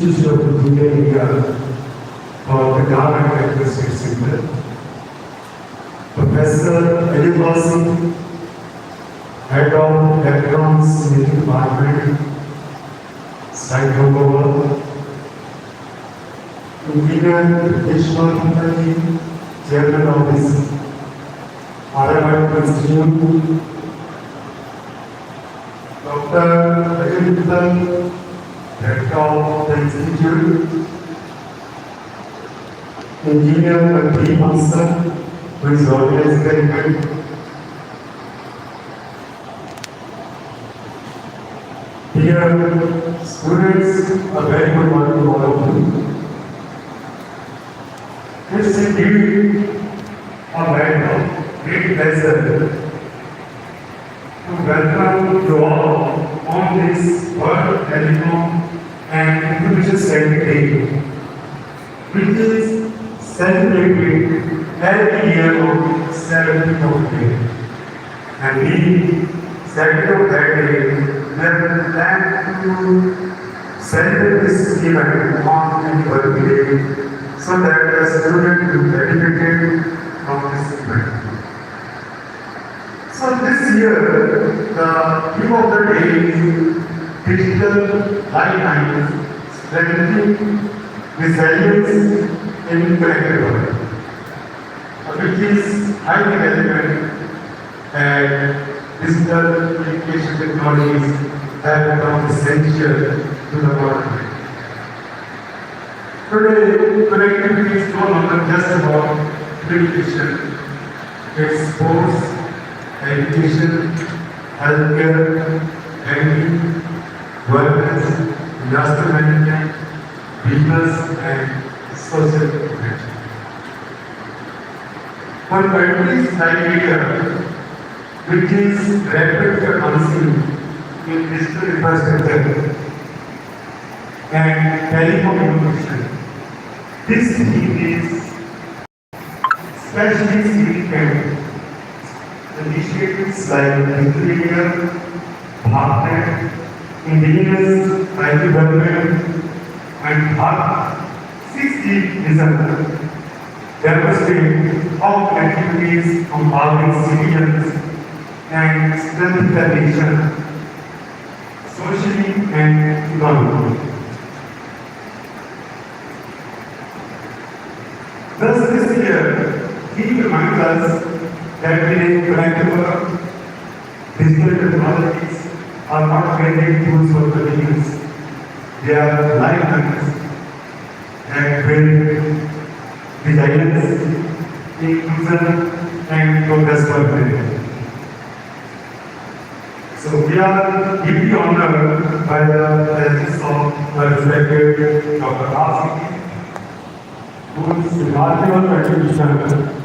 Institute of Rural India for the Government Medical State Center. Professor ARYABHATTA, Head of Electronics Department, Site Hangover, Engineer Vishwanath, Chairman of this ARYABHATTA Institute, Dr. ARYABHATTA, Director of the Institute, Engineer Katri Master, who is organizing the event, here, students, a very good morning to all of you. It's indeed a matter of great pleasure to welcome you all on this World Telecom and Information Center Day, which is celebrated every year on 7th of May. And we celebrate that day. We are glad to celebrate this event on anniversary day so that the students will benefit from this event. So this year, the theme of the day is Digital Lifelines, Strengthening Resilience in Connected World, which is highly relevant and digital communication technologies have become essential to the world. Today, connectivity is no longer just about communication. It's sports, education, healthcare, banking, wellness, industrial management, business, and social protection. For countries like India, which is rapidly advancing in digital infrastructure and telecommunication, this theme is especially significant. Initiatives like Digital India, BharatNet, Indigenous IT Development, and Bharat 6G Vision demonstrate how connectivity is empowering citizens and strengthening the nation socially and economically. Thus, this year, he reminds us that we need connectable digital technologies are not created tools for convenience. They are lifelines that build resilience, inclusion, and progress for humanity. So we are deeply honored by the presence of the respected Dr. Rafiki, whose remarkable contribution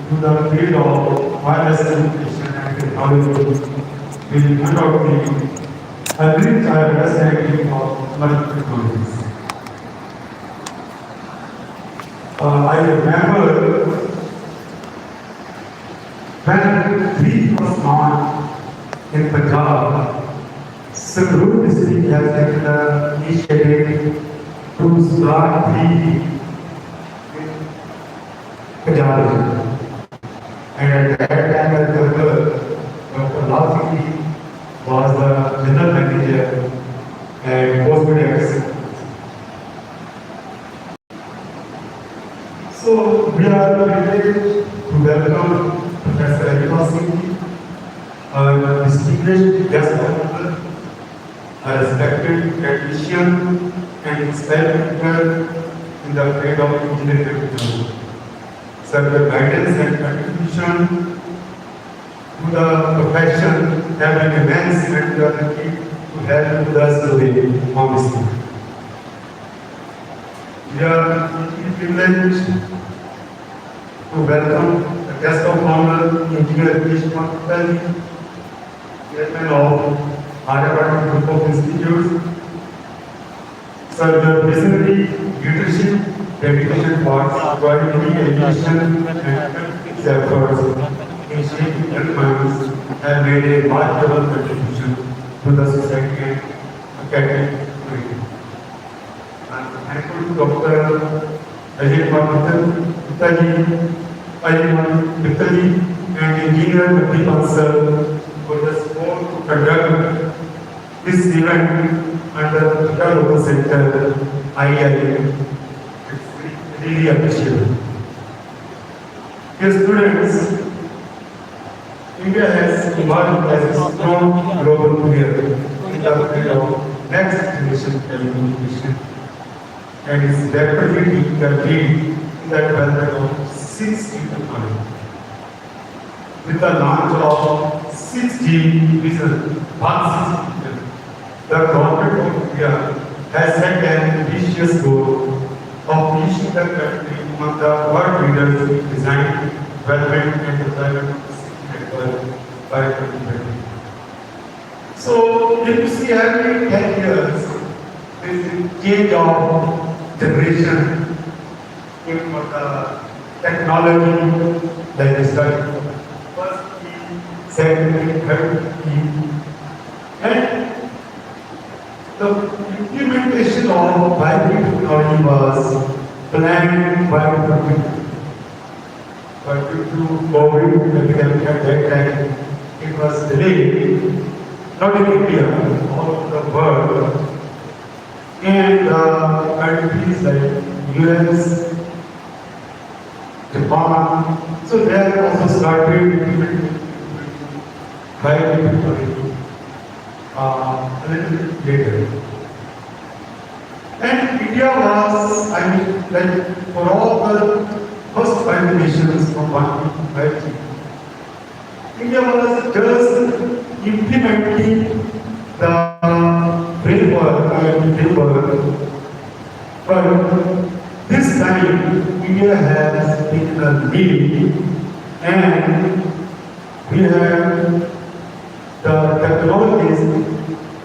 to the field of wireless communication and technology will undoubtedly enrich our understanding of multiple technologies. I remember when we was born in Punjab, Sangrur district has taken the initiative to start 3G in Punjab. And at that time, I remember Dr. Rafiki was the general manager and post-graduate. So we are privileged to welcome Professor ARYABHATTA, a distinguished guest of honor, a respected academician and experimenter in the field of engineering technology. Sir, the guidance and contribution to the profession have been immense and we are lucky to have with us today on this day. We are privileged to welcome the guest of honor, Engineer Vishwanath, Chairman of ARYABHATTA Group of Institutes. Sir, the visionary leadership, dedication for quality education and efforts in shaping young minds have made a remarkable contribution to the society and academic community. Dr. ARYABHATTA and Engineer Nabdeep Ansar for the support to conduct this event under the local center IIM. It's really appreciable. Dear students, India has emerged as a strong global player in the field of next generation telecommunication and is rapidly taking the lead in the development of 6G technology. With the launch of 6G vision, the government of India has set an ambitious goal of reaching the country among the world leaders in design, development and deployment of 6G network by 2020. So, if you see every 10 years, there is a change of generation in the technology that is starting. First key, second key, third key, and the implementation of 5G technology was planned by the but due to COVID epidemic at that time, it was delayed, not in India, all over the world. And countries like US, Japan, so they have also started implementing 5G technology a little bit later. And India was, like for all the first 5 nations from 1 to 5G, India was just implementing the framework, but this time India has taken a lead and we have the technologies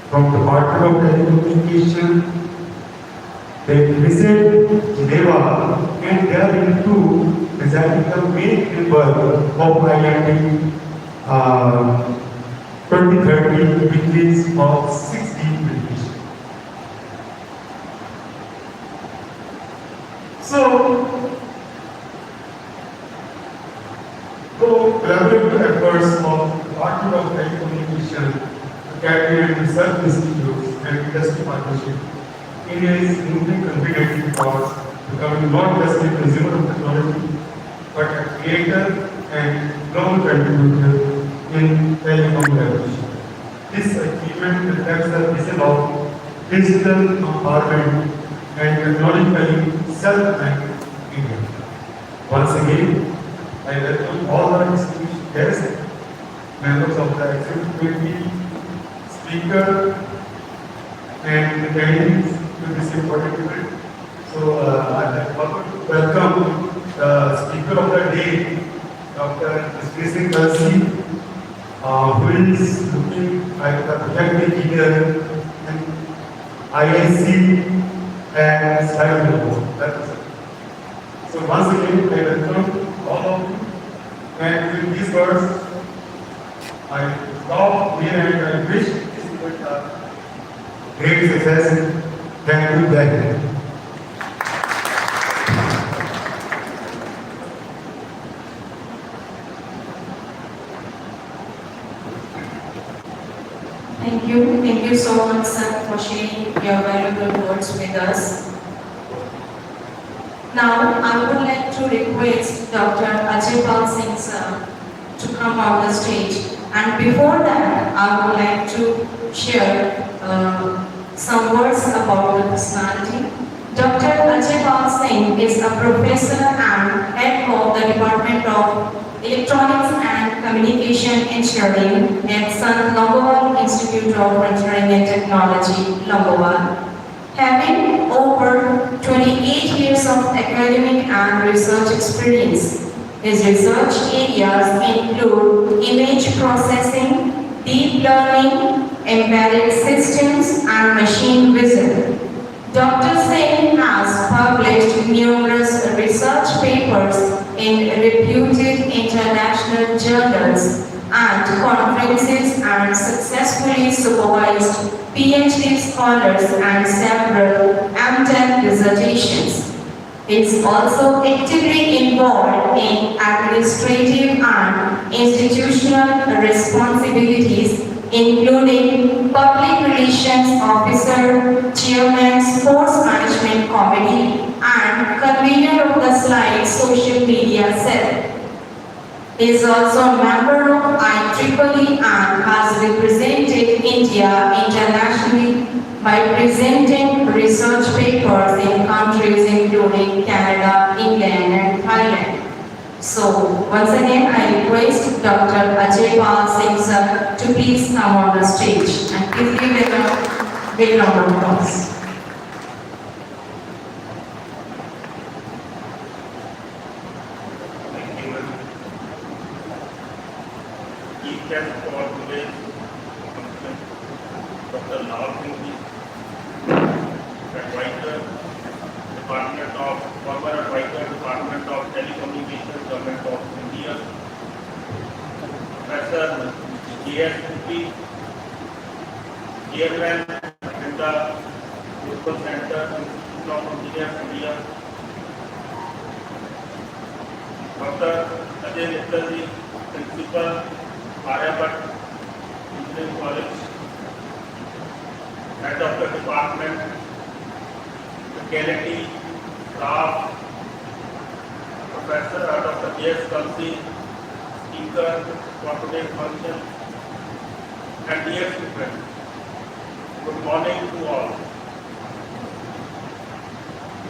from the Department of Telecommunication. They visit Geneva and they are into designing the main framework of IIT 2030, which is of 6D implementation. So, collaborative efforts of the Department of Telecommunication, academic research institutes, and industry partnership, India is moving confidently towards becoming not just a consumer of technology, but a creator and global contributor in telecom revolution. This achievement reflects the vision of digital empowerment and technologically self-reliant India. Once again, I welcome all the distinguished guests, members of the executive committee, speaker, and attendees to this important event. So I welcome the speaker of the day, Dr. Tulsi, who is looking at the project engineer and IIC and Cyber. That is it. So once again, I welcome all of you. And with these words, I stop here and I wish this event a great success. Thank you very much. Thank you so much, sir, for sharing your valuable words with us. Now, I would like to request Dr. Ajay Singh, sir, to come on the stage. And before that, I would like to share some words about the personality. Dr. Ajay Singh is a professor and head of the Department of Electronics and Communication Engineering at St. Longowal Institute of Engineering and Technology, Longowal. Having over 28 years of academic and research experience, his research areas include image processing, deep learning, embedded systems, and machine vision. Dr. Singh has published numerous research papers in reputed international journals and conferences and successfully supervised PhD scholars and several M10 dissertations professions. It's also actively involved in administrative and institutional responsibilities, including public relations officer, chairman, sports management committee, and convener of the slide social media cell. He is also a member of IEEE and has represented India internationally by presenting research papers in countries including Canada, England, and Thailand. So, once again, I request Dr. ARYABHATTA Singh sir to please come on the stage and please give them a big round of applause. Thank you. Chief guest for today's function, Dr. Lal Singh, advisor, former advisor, Department of Telecommunications, Government of India, Professor G.S. Chairman in the Global Center, Institute of Engineers, India, Dr. Ajay Mittalji, Principal, ARYABHATTA Engineering College, Head of the Department, Mechanical, Staff, Professor out of the JS Kalsi, Speaker for today's function, and dear students, good morning to all.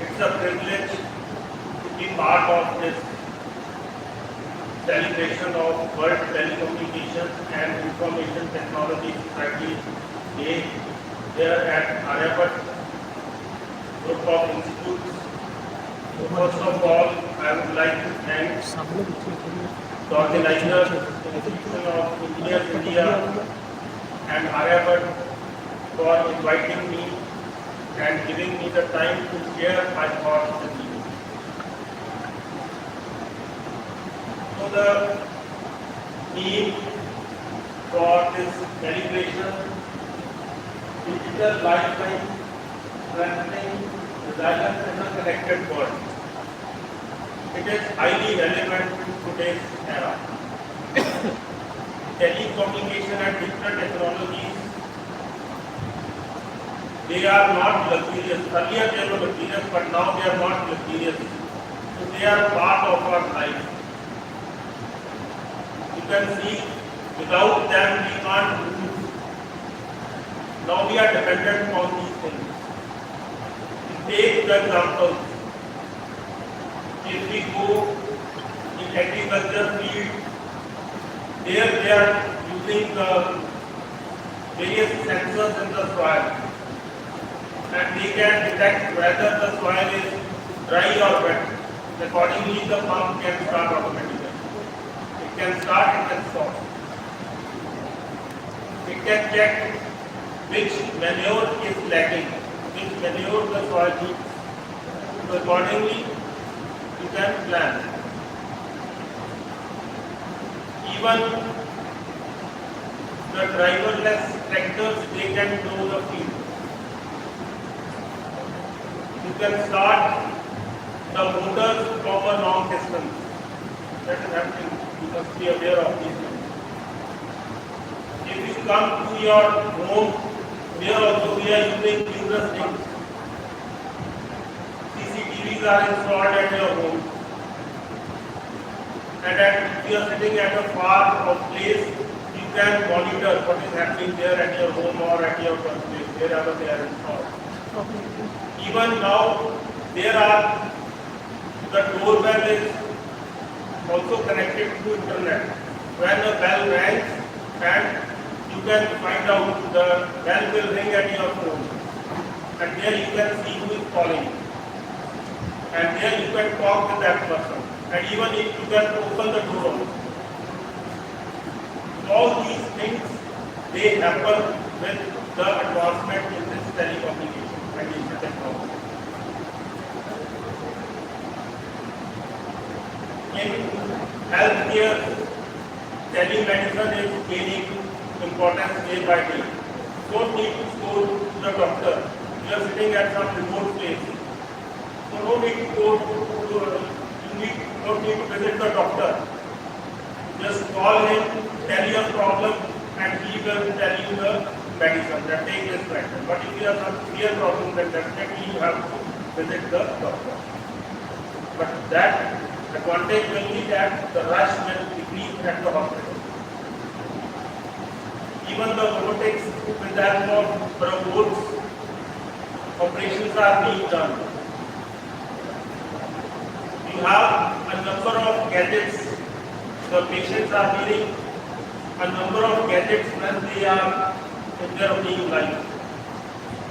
It's a privilege to be part of this celebration of World Telecommunications and Information Technology Society Day here at ARYABHATTA Group of Institutes. So first of all, I would like to thank the organizer, Institute of Engineers India and ARYABHATTA for inviting me and giving me the time to share my thoughts with you. So the theme for this celebration, digital lifeline, strengthening resilience in a connected world. It is highly relevant to today's era. Telecommunication and digital technologies, they are not luxurious. Earlier they were luxurious, but now they are not luxurious. So they are part of our life. You can see, without them we can't move. Now we are dependent on these things. Take the example. If we go in agriculture field, there they are using the various sensors in the soil, and they can detect whether the soil is dry or wet. Accordingly, the pump can start automatically. It can start, it can stop. It can check which manure is lacking, which manure the soil needs. So accordingly, you can plan. Even the driverless tractors, they can know the field. You can start the motors from a long distance. That is happening. You must be aware of these things. If you come to your home, here also we are using numerous things. CCTVs are installed at your home. And if you are sitting at a far off place, you can monitor what is happening there at your home or at your workplace, wherever they are installed. Even now, there are, the doorbell is also connected to internet. When a bell rings, and you can find out, the bell will ring at your phone, and there you can see who is calling, and there you can talk with that person, and even if you can open the door also. All these things, they happen with the advancement in this telecommunication and digital technology. In healthcare, telemedicine is gaining importance day by day. Don't need to go to the doctor. You are sitting at some remote place. So don't need to go to, don't need to visit the doctor. Just call him, tell your problem, and he will tell you the medicine that take this medicine. But if you have some severe problem, then definitely you have to visit the doctor. But that advantage will be that the rush will decrease at the hospital. Even the robotics with the help of robots, operations are being done. You have a number of gadgets. The patients are wearing a number of gadgets when they are in their routine life.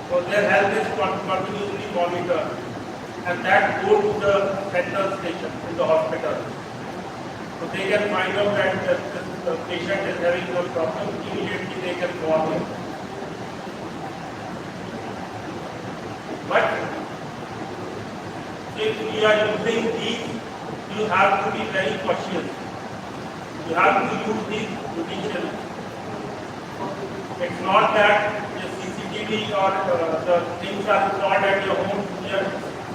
So their health is continuously monitored, and that goes to the central station in the hospital. So they can find out that the patient is having some problem, immediately they can call him. But if you are using these, you have to be very cautious. You have to use these judicially. It's not that the CCTV or the things are installed at your home, you are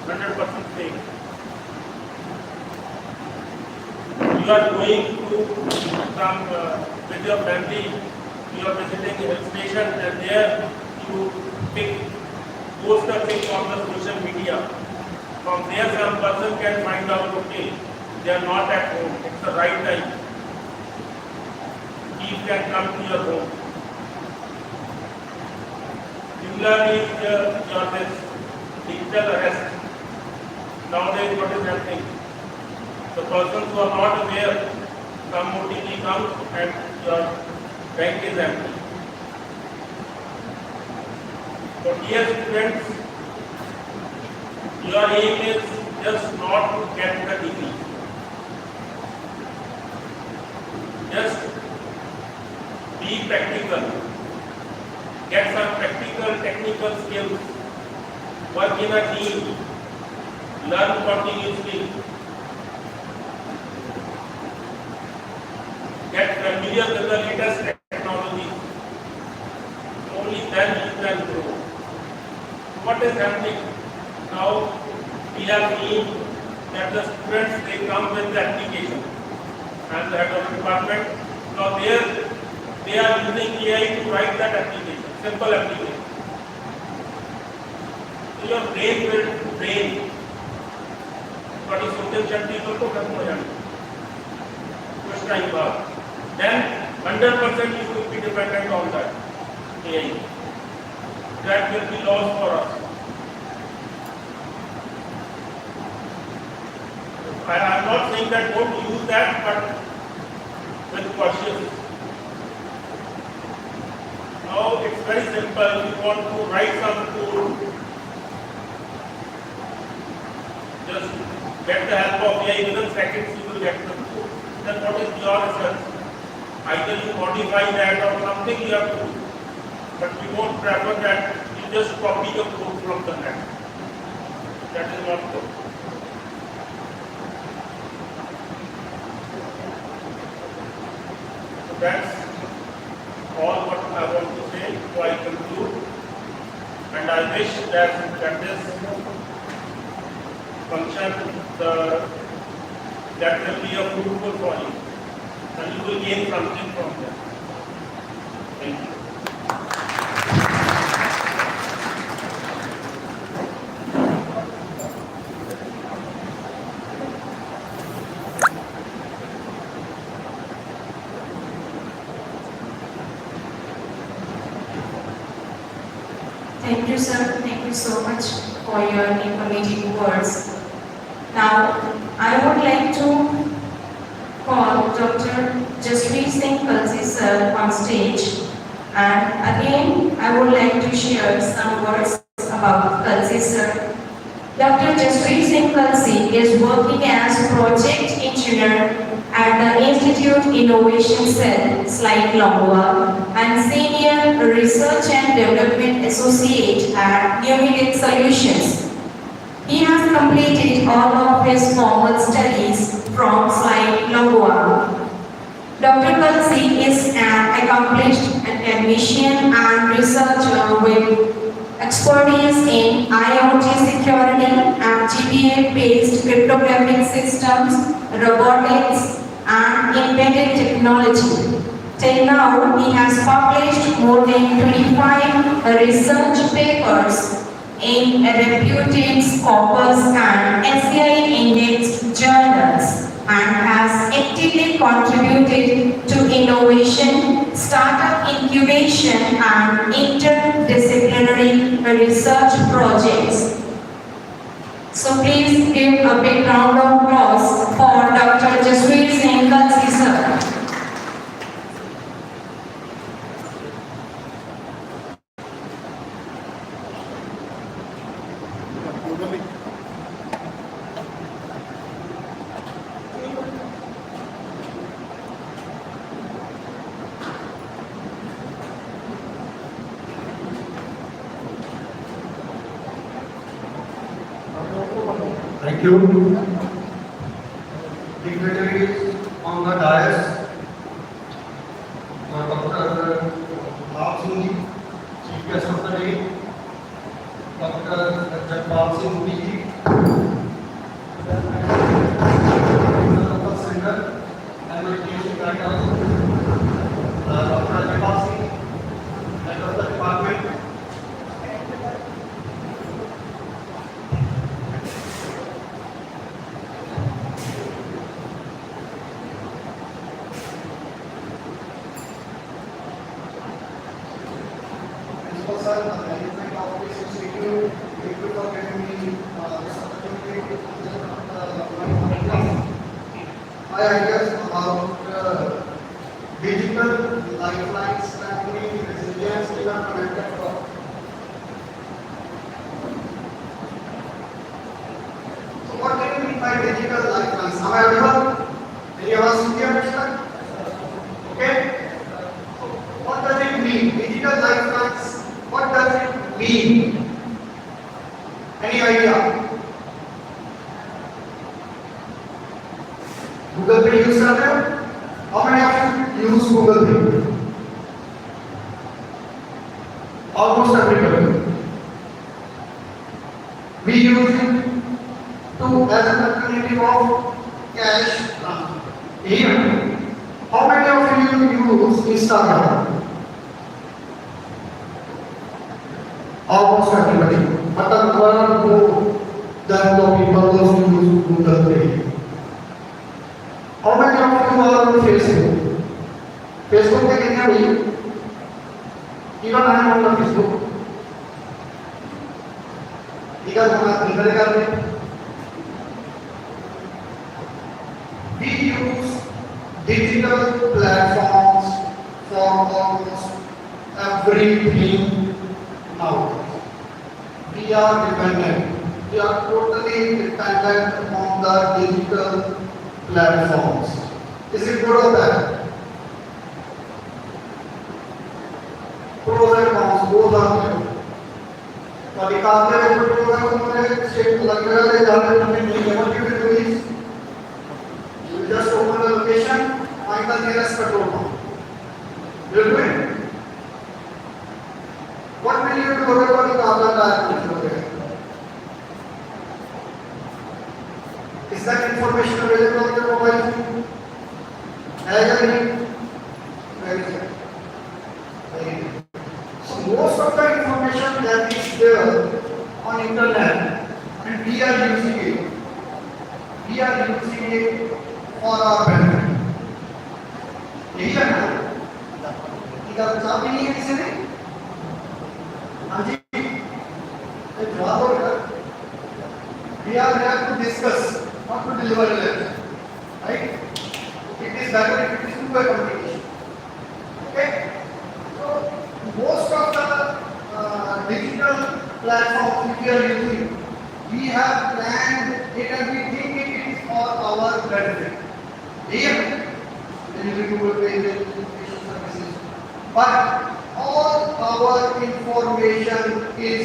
100% safe. You are going to some with your family, you are visiting a hill station, and there you post a thing on the social media. From there some person can find out, okay, they are not at home, it's the right time. He can come to your home. Similarly, your this digital arrest. Nowadays what is happening? The persons who are not aware, some OTP comes and your bank is empty. So dear students, your aim is just not to get the degree. Just be practical. Get some practical, technical skills. Work in a team. Learn continuously. Get familiar with the latest technology. Only then you can grow. What is happening? Now we have seen that the students, they come with the application. And the head of department, now they are using AI to write that application, simple application. So your brain will train. But if social shakti is also concerned, कुछ time बाद, then 100% you will be dependent on that AI. That will be lost for us. I am not saying that don't use that, but with cautious. Now it's very simple. If you want to write some code, just get the help of AI. Within seconds you will get the code. Then what is your research? Either you modify that or something you have to do. But we won't prefer that you just copy the code from the net. That is not good. So that's all what I want to say. So I conclude, and I wish that this function that will be a fruitful for you, and you will gain something from that. Thank you. Thank you, sir. Thank you so much for your informative words. Now, I would like to call Dr. Jaspreet Singh Kalsi sir on stage. And again, I would like to share some words about Kalsi sir. Dr. Jaspreet Singh Kalsi is working as project engineer at the Institute Innovation Cell, Slide Longwa, and Senior Research and Development Associate at Numeric Solutions. He has completed all of his formal studies from Slide Longwa. Dr. Kalsi is an accomplished academician and researcher with expertise in IoT security and GPA-based cryptographic systems, robotics, and embedded technology. Till now, he has published more than 25 research papers in reputed Scopus and SCI-indexed journals and has actively contributed to innovation, startup incubation and interdisciplinary research projects. So please give a big round of applause for Dr. Jasveer Singh Kalsi sir. Thank you. Dignitaries on the dais, Dr. Singh, Chief Guest of the Day, Dr. Jagpal Singh ji, Dr. Singer, and my teaching writer, Dr. Jagpal Singh, head of the department. My ideas about digital lifelines strengthening resilience in a connected world. So what do you mean by digital lifelines? Am I audible? Any of us understand? Okay. So what does it mean? Digital lifelines. What does it mean? Any idea? Google Pay use करते हो? How many of you use Google Pay? Almost everybody. We use it to as an alternative of cash transfer. Here, how many of you use Instagram? Almost everybody. But one or more than the people who use Google Pay. How many of you are on Facebook? Facebook पे कितने हुई? Even I am on the Facebook. Because हम निकल कर रहे. We use digital platforms for almost everything now. We are dependent. We are totally dependent on the digital platforms. Is it good or bad? Pros and cons, both are there. तो निकालते हैं जो pros and cons है, shape अलग जगह ले जाते हैं, हमें नहीं है, what you will do is, you will just open the location, find the nearest petrol pump. You will do it. What will you do अगर कोई निकालना है? Is that information available on your mobile phone? है या नहीं? Very good. Very good. So most of the information that is there on internet, and we are using it. We are using it for our benefit. यही है ना? इधर जवाब नहीं है किसी ने? हाँ जी. एक जवाब हो गया. We are here to discuss. Not to deliver a letter, right? It is better if it is two-way communication. Okay? So most of the digital platforms which we are using, we have planned it and we think it is for our benefit. Here, we are using Google Pay, education services, but all our information is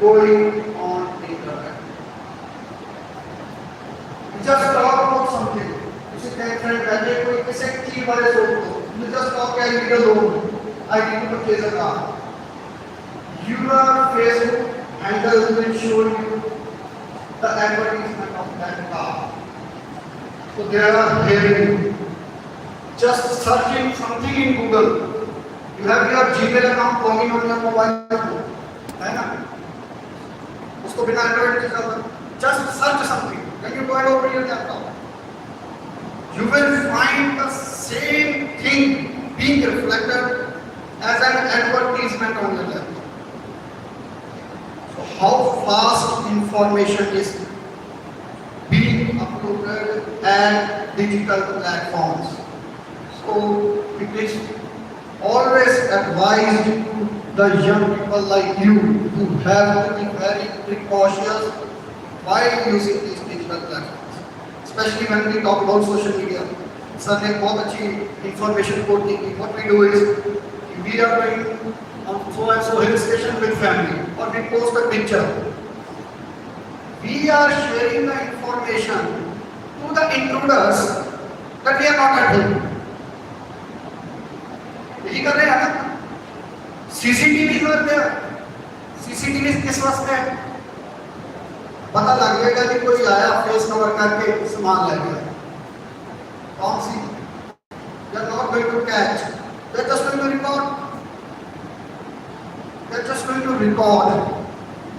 going on internet. Just talk about something. You say, friend, बैठे कोई किसी चीज बारे सोच लो. You just talk, I need a loan. I need to purchase a car. your Facebook handle will show you the advertisement of that car. So they are hearing you. Just searching something in Google. You have your Gmail account login on your mobile phone. है ना? उसको बिना Android के चलता. Just search something. When you go and open your laptop, you will find the same thing being reflected as an advertisement on your laptop. So how fast information is being uploaded at digital platforms. So it is always advised to the young people like you to have to be very precautious while using these digital platforms. Especially when we talk about social media. Sir ने बहुत अच्छी information quote दी कि what we do is we are going on so and so hill station with family or we post a picture. We are sharing the information to the intruders that we are not at home. यही कर रहे हैं ना? CCTV करते हैं. CCTV किस वास्ते है? पता लग जाएगा कि कोई आया फेस कवर करके सामान ले गया. कौन सी? They are not going to catch. They are just going to record. They are just going to record,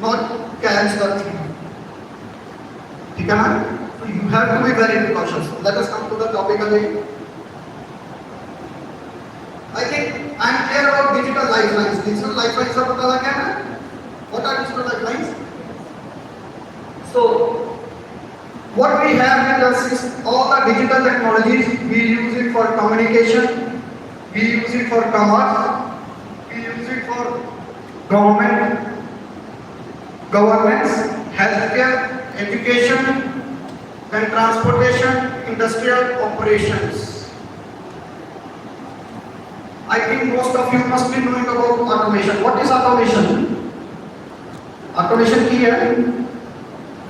not catch the thing. ठीक है ना? So you have to be very precautious. Let us come to the topic again. I think I am clear about digital lifelines. Digital lifelines का पता लग गया ना? What are digital lifelines? So, what we have with us is all the digital technologies. We use it for communication, we use it for commerce, we use it for governments, healthcare, education, then transportation, industrial operations. I think most of you must be knowing about automation. What is automation? Automation key है.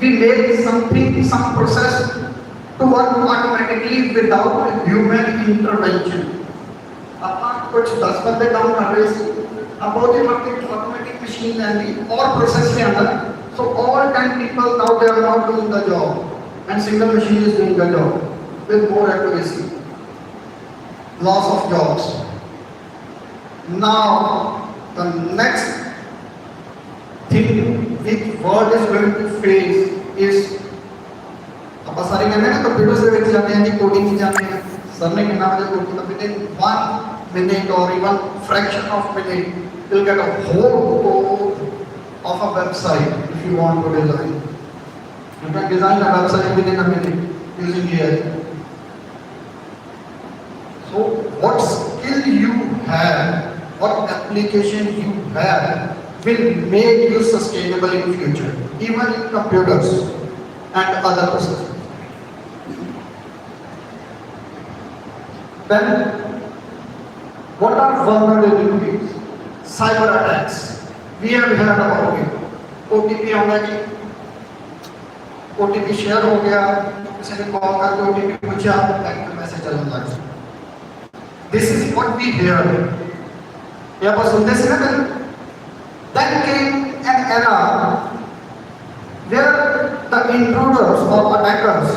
We make something, some process to work automatically without human intervention. आप कुछ 10 बंदे काम कर रहे हैं, अब बहुत ही automatic machine लेंगी और process के अंदर. So all 10 people now they are not doing the job, and single machine is doing the job with more accuracy. Loss of jobs. Now the next thing which world is going to face is अब सारे कहते हैं ना computer से vetch जाते हैं जी coding की जाते हैं सर ने कितना बजे कोडिंग का within 1 minute or even fraction of minute you'll get a whole code of a website if you want to design. You can design a website within a minute using AI. So what skill you have, what application you have will make you sustainable in future, even in computers and other processes. Then, what are vulnerabilities? Cyber attacks. We have heard about it. OTP होगा जी, OTP share हो गया, किसी ने call करके OTP पूछा, bank में message चलने लगा. This is what we hear. ये आप सुनते से ना? Then came an era where the intruders or attackers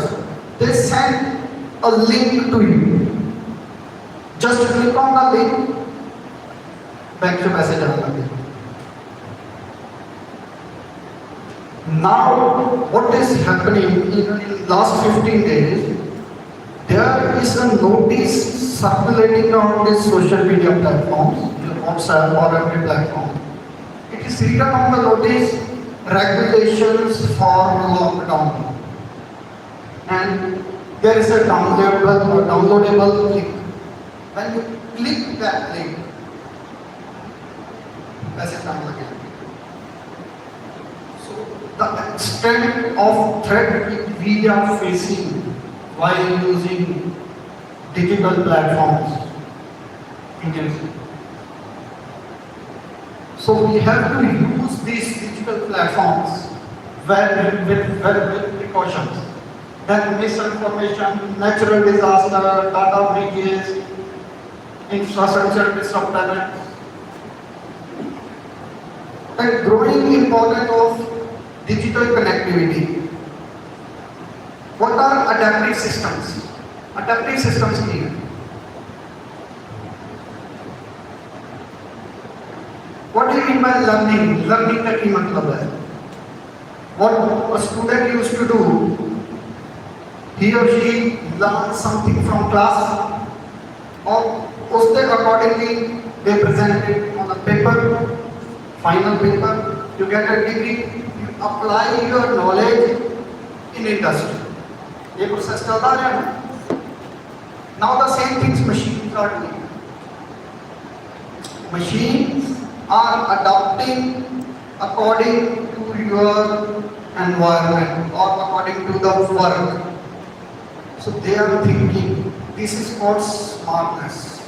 they send a link to you. Just click on the link, back to message again. Now, what is happening in last 15 days? There is a notice circulating on these social media platforms, WhatsApp or every platform. It is written on the notice, regulations for lockdown. And there is a downloadable link. When you click that link, message comes again. So the extent of threat we are facing while using digital platforms. So we have to use these digital platforms with precautions. Then misinformation, natural disaster, data breaches, infrastructure disruption. The growing importance of digital connectivity. What are adaptive systems? Adaptive systems mean what do you mean by learning? Learning का क्या मतलब है? What a student used to do, he or she learns something from class, or उसके accordingly they present it on a paper, final paper, you get a degree, you apply your knowledge in industry. ये process चलता रहा है. Now the same things machines are doing. Machines are adapting according to your environment or according to the work. So they are thinking. This is called smartness.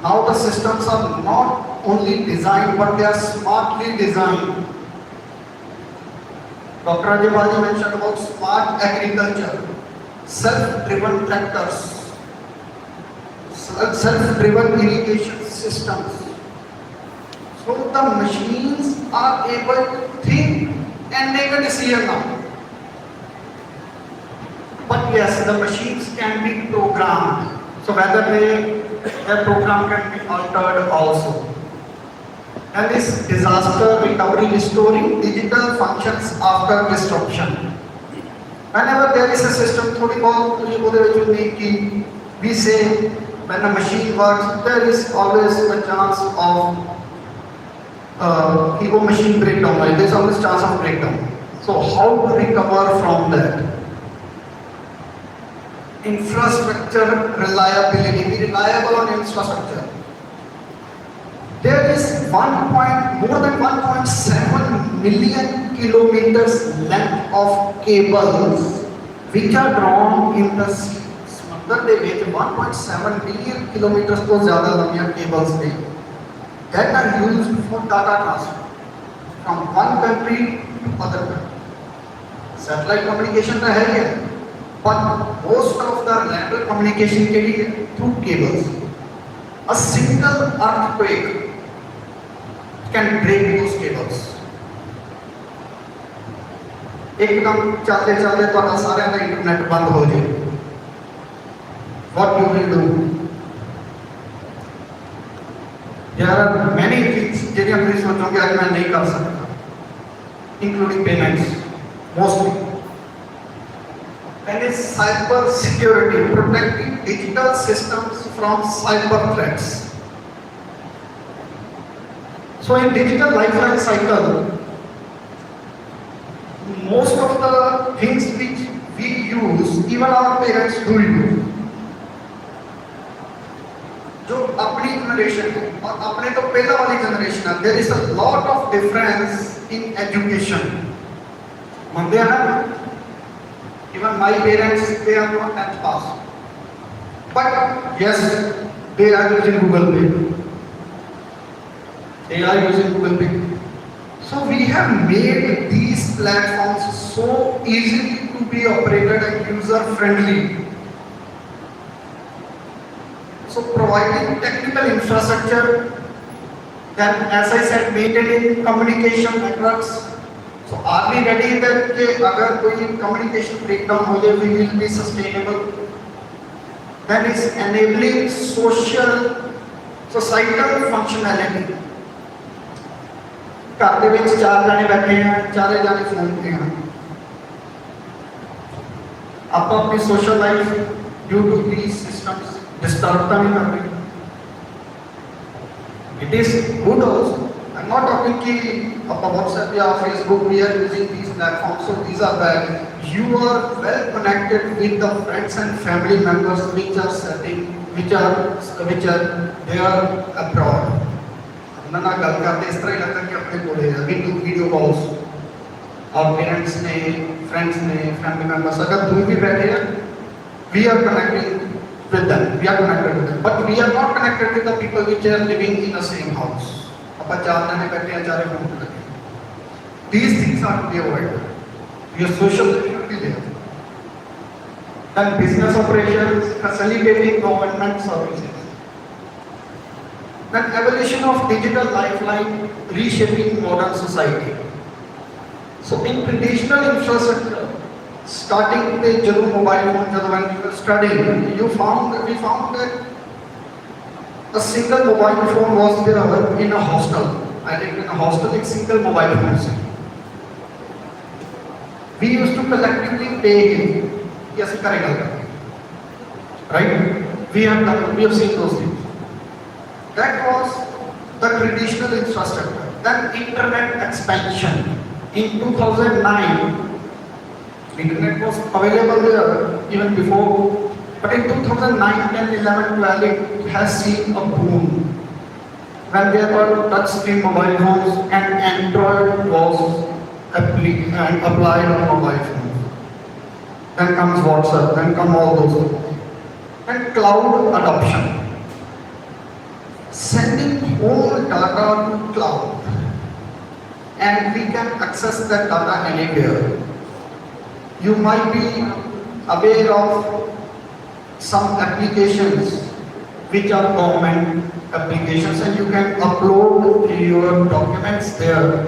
Now the systems are not only designed, but they are smartly designed. Dr. ARYABHATTA mentioned about smart agriculture, self-driven tractors, self-driven irrigation systems. So the machines are able to think and make a decision now. But yes, the machines can be programmed. So whether their program can be altered also. And this disaster recovery restoring digital functions after disruption. Whenever there is a system, we say when a machine works, there is always a chance of machine breakdown, right? There's always chance of breakdown. So how to recover from that? Infrastructure reliability, be reliable on infrastructure. There is more than 1.7 million kilometers length of cables which are drawn in the sea. मतलब देखिए 1.7 million kilometers तो ज़्यादा लंबी cables थे that are used for data transfer from one country to other country. Satellite communication तो है ही, but most of the lateral communication के लिए through cables. A single earthquake can break those cables. एकदम चलते चलते तो सारे का इंटरनेट बंद हो जाए. What you will do? There are many things जिन्हें अपनी सोचोगे आज मैं नहीं कर सकता, including payments, mostly. Then is cyber security, protecting digital systems from cyber threats. So in digital lifeline cycle, most of the things which we use, even our parents do use. जो अपनी जनरेशन है और अपने तो पहला वाली generation है, there is a lot of difference in education. मानते हैं ना? Even my parents, they are not 10th pass, but yes, they are using Google Pay. They are using Google Pay. So we have made these platforms so easily to be operated and user friendly. So providing technical infrastructure, then as I said, maintaining communication networks. So are we ready that अगर कोई communication breakdown हो जाए, we will be sustainable? Then is enabling societal functionality. घर के ਵਿੱਚ 4 जने बैठे हैं, चारे जाने फोन पे हैं. आप अपनी social life due to these systems disturb नहीं कर रहे. It is good also. I'm not talking कि अपना WhatsApp या Facebook we are using these platforms, so these are bad. You are well connected with the friends and family members which are they are abroad. ना गल करते इस तरह ही लगता है कि अपने बोले अभी वीडियो कॉल्स और पेरेंट्स ने, फ्रेंड्स ने, फैमिली मेंबर्स अगर दूर भी बैठे हैं, we are connecting with them, but we are not connected with the people which are living in the same house. अपन 4 जने बैठे हैं, चारे फोन पे लगे. These things are to be avoided. Your social life should be there. Then business operations, facilitating government services. An evolution of digital lifeline reshaping modern society. So in traditional infrastructure, starting with जब mobile phone when we were studying, we found that a single mobile phone was there in a hostel. I lived in a hostel with single mobile phones. We used to collectively pay him. Yes, correct. Right? We have seen those things. That was the traditional infrastructure. Then internet expansion. In 2009, internet was available there even before. But in 2009, 10, 11, 12, it has seen a boom. When there were touch-screen mobile phones and Android was applied on mobile phones. Then comes WhatsApp, then come all those things. And cloud adoption. Sending whole data to cloud. And we can access that data anywhere. You might be aware of some applications which are government applications and you can upload your documents there.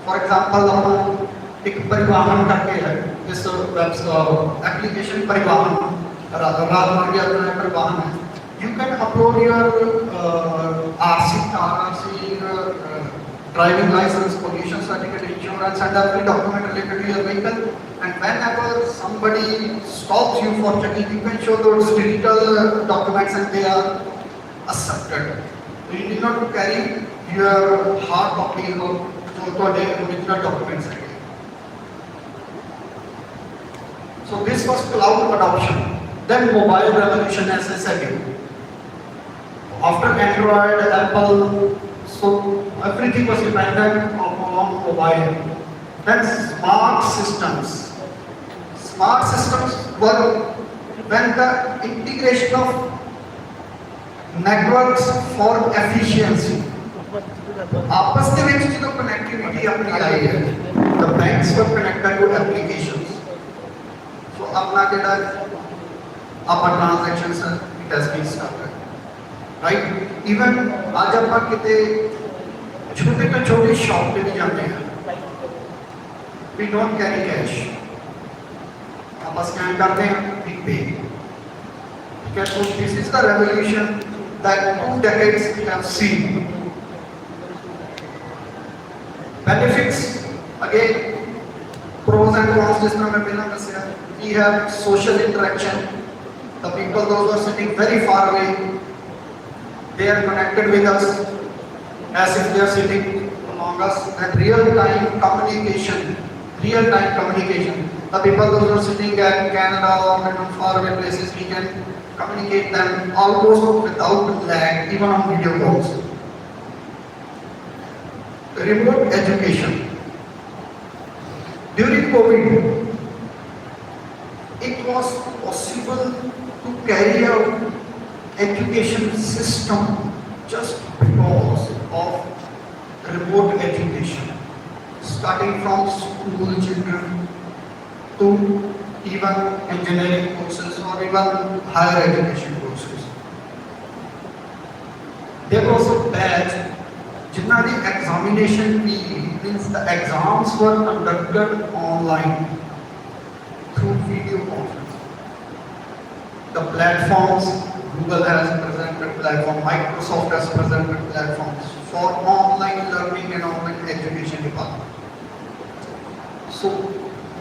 For example, एक परिवहन करके है इस application परिवहन राजमार्ग यात्रा परिवहन है. You can upload your RC, driving license, pollution certificate, insurance, and every document related to your vehicle. And whenever somebody stops you for checking, you can show those digital documents and they are accepted. So you need not to carry your hard copy or original documents again. So this was cloud adoption. Then mobile revolution, as I said. After Android, Apple, so everything was dependent on mobile. Then smart systems. Smart systems were when the integration of networks for efficiency. आपस के बीच जो connectivity अपनी आई है, the banks were connected to applications. So अपना क्या अपना transactions it has been started. Right? Even आज अपन कितने छोटे शॉप पे भी जाते हैं. We don't carry cash. आप स्कैन करते हैं, we pay. So this is the revolution that 2 decades have seen. Benefits, again, pros and cons. जिस तरह मैं पहले बताया, we have social interaction. The people those who are sitting very far away, they are connected with us as if they are sitting among us. And real-time communication. The people those who are sitting at Canada or far away places, we can communicate them almost without lag, even on video calls. Remote education. During COVID, it was possible to carry out education system just because of remote education, starting from school children to even engineering courses or even higher education courses. There was a batch, जितना भी examination means the exams were conducted online through video conference. The platforms, Google has presented platform, Microsoft has presented platforms for online learning and online education department. So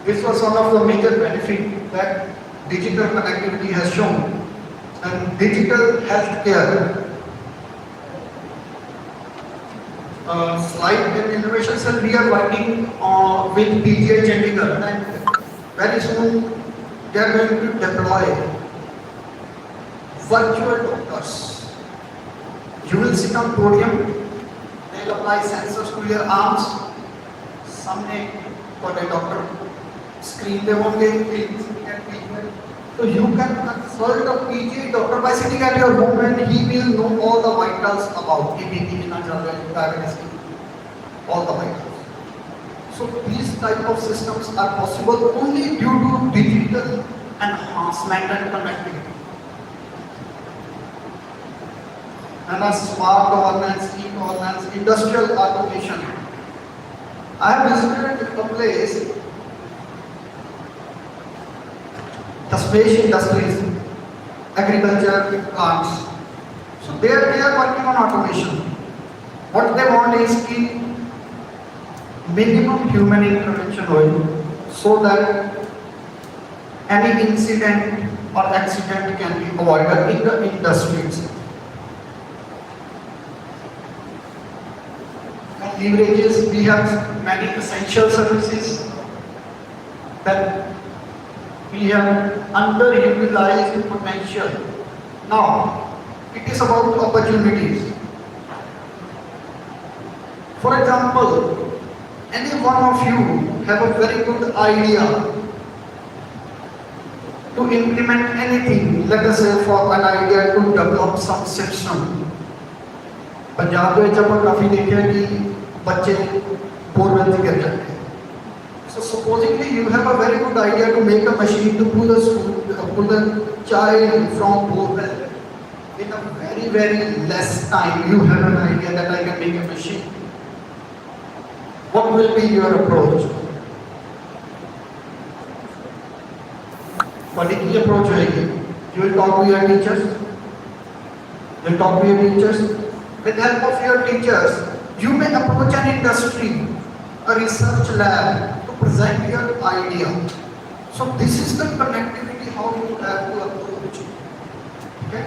this was one of the major benefits that digital connectivity has shown. And digital healthcare, slide and innovation cell, we are working with PGI Chandigarh, and very soon they are going to deploy virtual doctors. You will sit on podium, they will apply sensors to your arms. Someday, for a doctor, screen they won't get treatment. So you can consult a PGI doctor by sitting at your home and he will know all the vitals about EBP, diabetes, all the vitals. So these type of systems are possible only due to digital enhancement and connectivity. and a smart governance, e-governance, industrial automation. I have visited a place, the space industries, agriculture plants. So they are working on automation. What they want is ki minimum human intervention oil so that any incident or accident can be avoided in the industries. And leverages, we have many essential services that we have underutilized potential. Now, it is about opportunities. For example, any one of you have a very good idea to implement anything, let us say for an idea to develop some system. Punjab में जब काफी देखे कि बच्चे borewell से गिर जाते हैं. So supposedly you have a very good idea to make a machine to pull the child from borewell. In a very less time, you have an idea that I can make a machine. What will be your approach? What is the approach? You will talk to your teachers. You will talk to your teachers. With the help of your teachers, you may approach an industry, a research lab to present your idea. So this is the connectivity how you have to approach. Okay?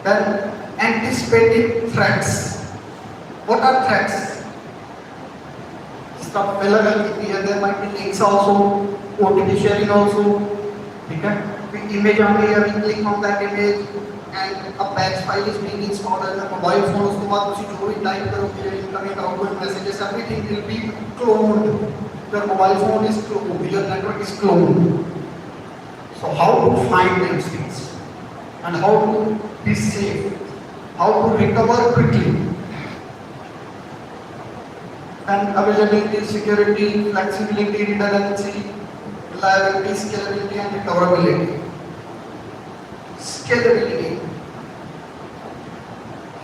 Then anticipating threats. What are threats? Stuff here, there might be links also, OTT sharing also. Okay? The image on here, we click on that image and a batch file is being installed on the mobile phone. उसके बाद उसी जो भी type करोगे, incoming outgoing messages, everything will be cloned. Your mobile phone is cloned, your network is cloned. So how to find these things and how to be safe, how to recover quickly. And availability, security, flexibility, redundancy, reliability, scalability and recoverability. Scalability.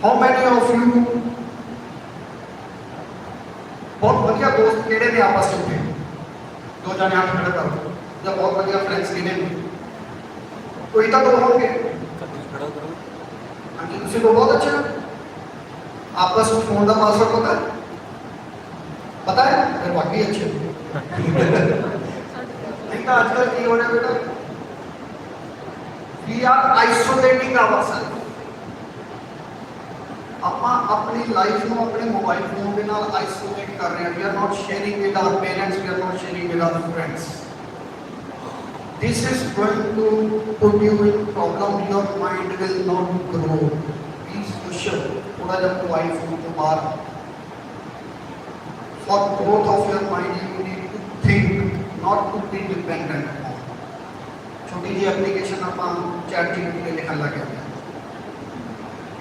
How many of you बहुत बढ़िया दोस्त केड़े ने आपस में थे? दो जने हाथ खड़े करो जब बहुत बढ़िया फ्रेंड्स गिने कोई तो होंगे अंकित तुझे तो बहुत अच्छा आपस में फोन का पासवर्ड पता है फिर बाकी अच्छे नहीं तो आजकल की हो रहा है बेटा we are isolating ourselves अपनी लाइफ में अपने मोबाइल फोन के नाल आइसोलेट कर रहे हैं. We are not sharing with our parents, we are not sharing with our friends. This is going to put you in problem. Your mind will not grow. Be social. थोड़ा जब mobile phone को बाहर. For growth of your mind, you need to think, not to be dependent on. छोटी जी application अपन chat GPT में लिखने लगे.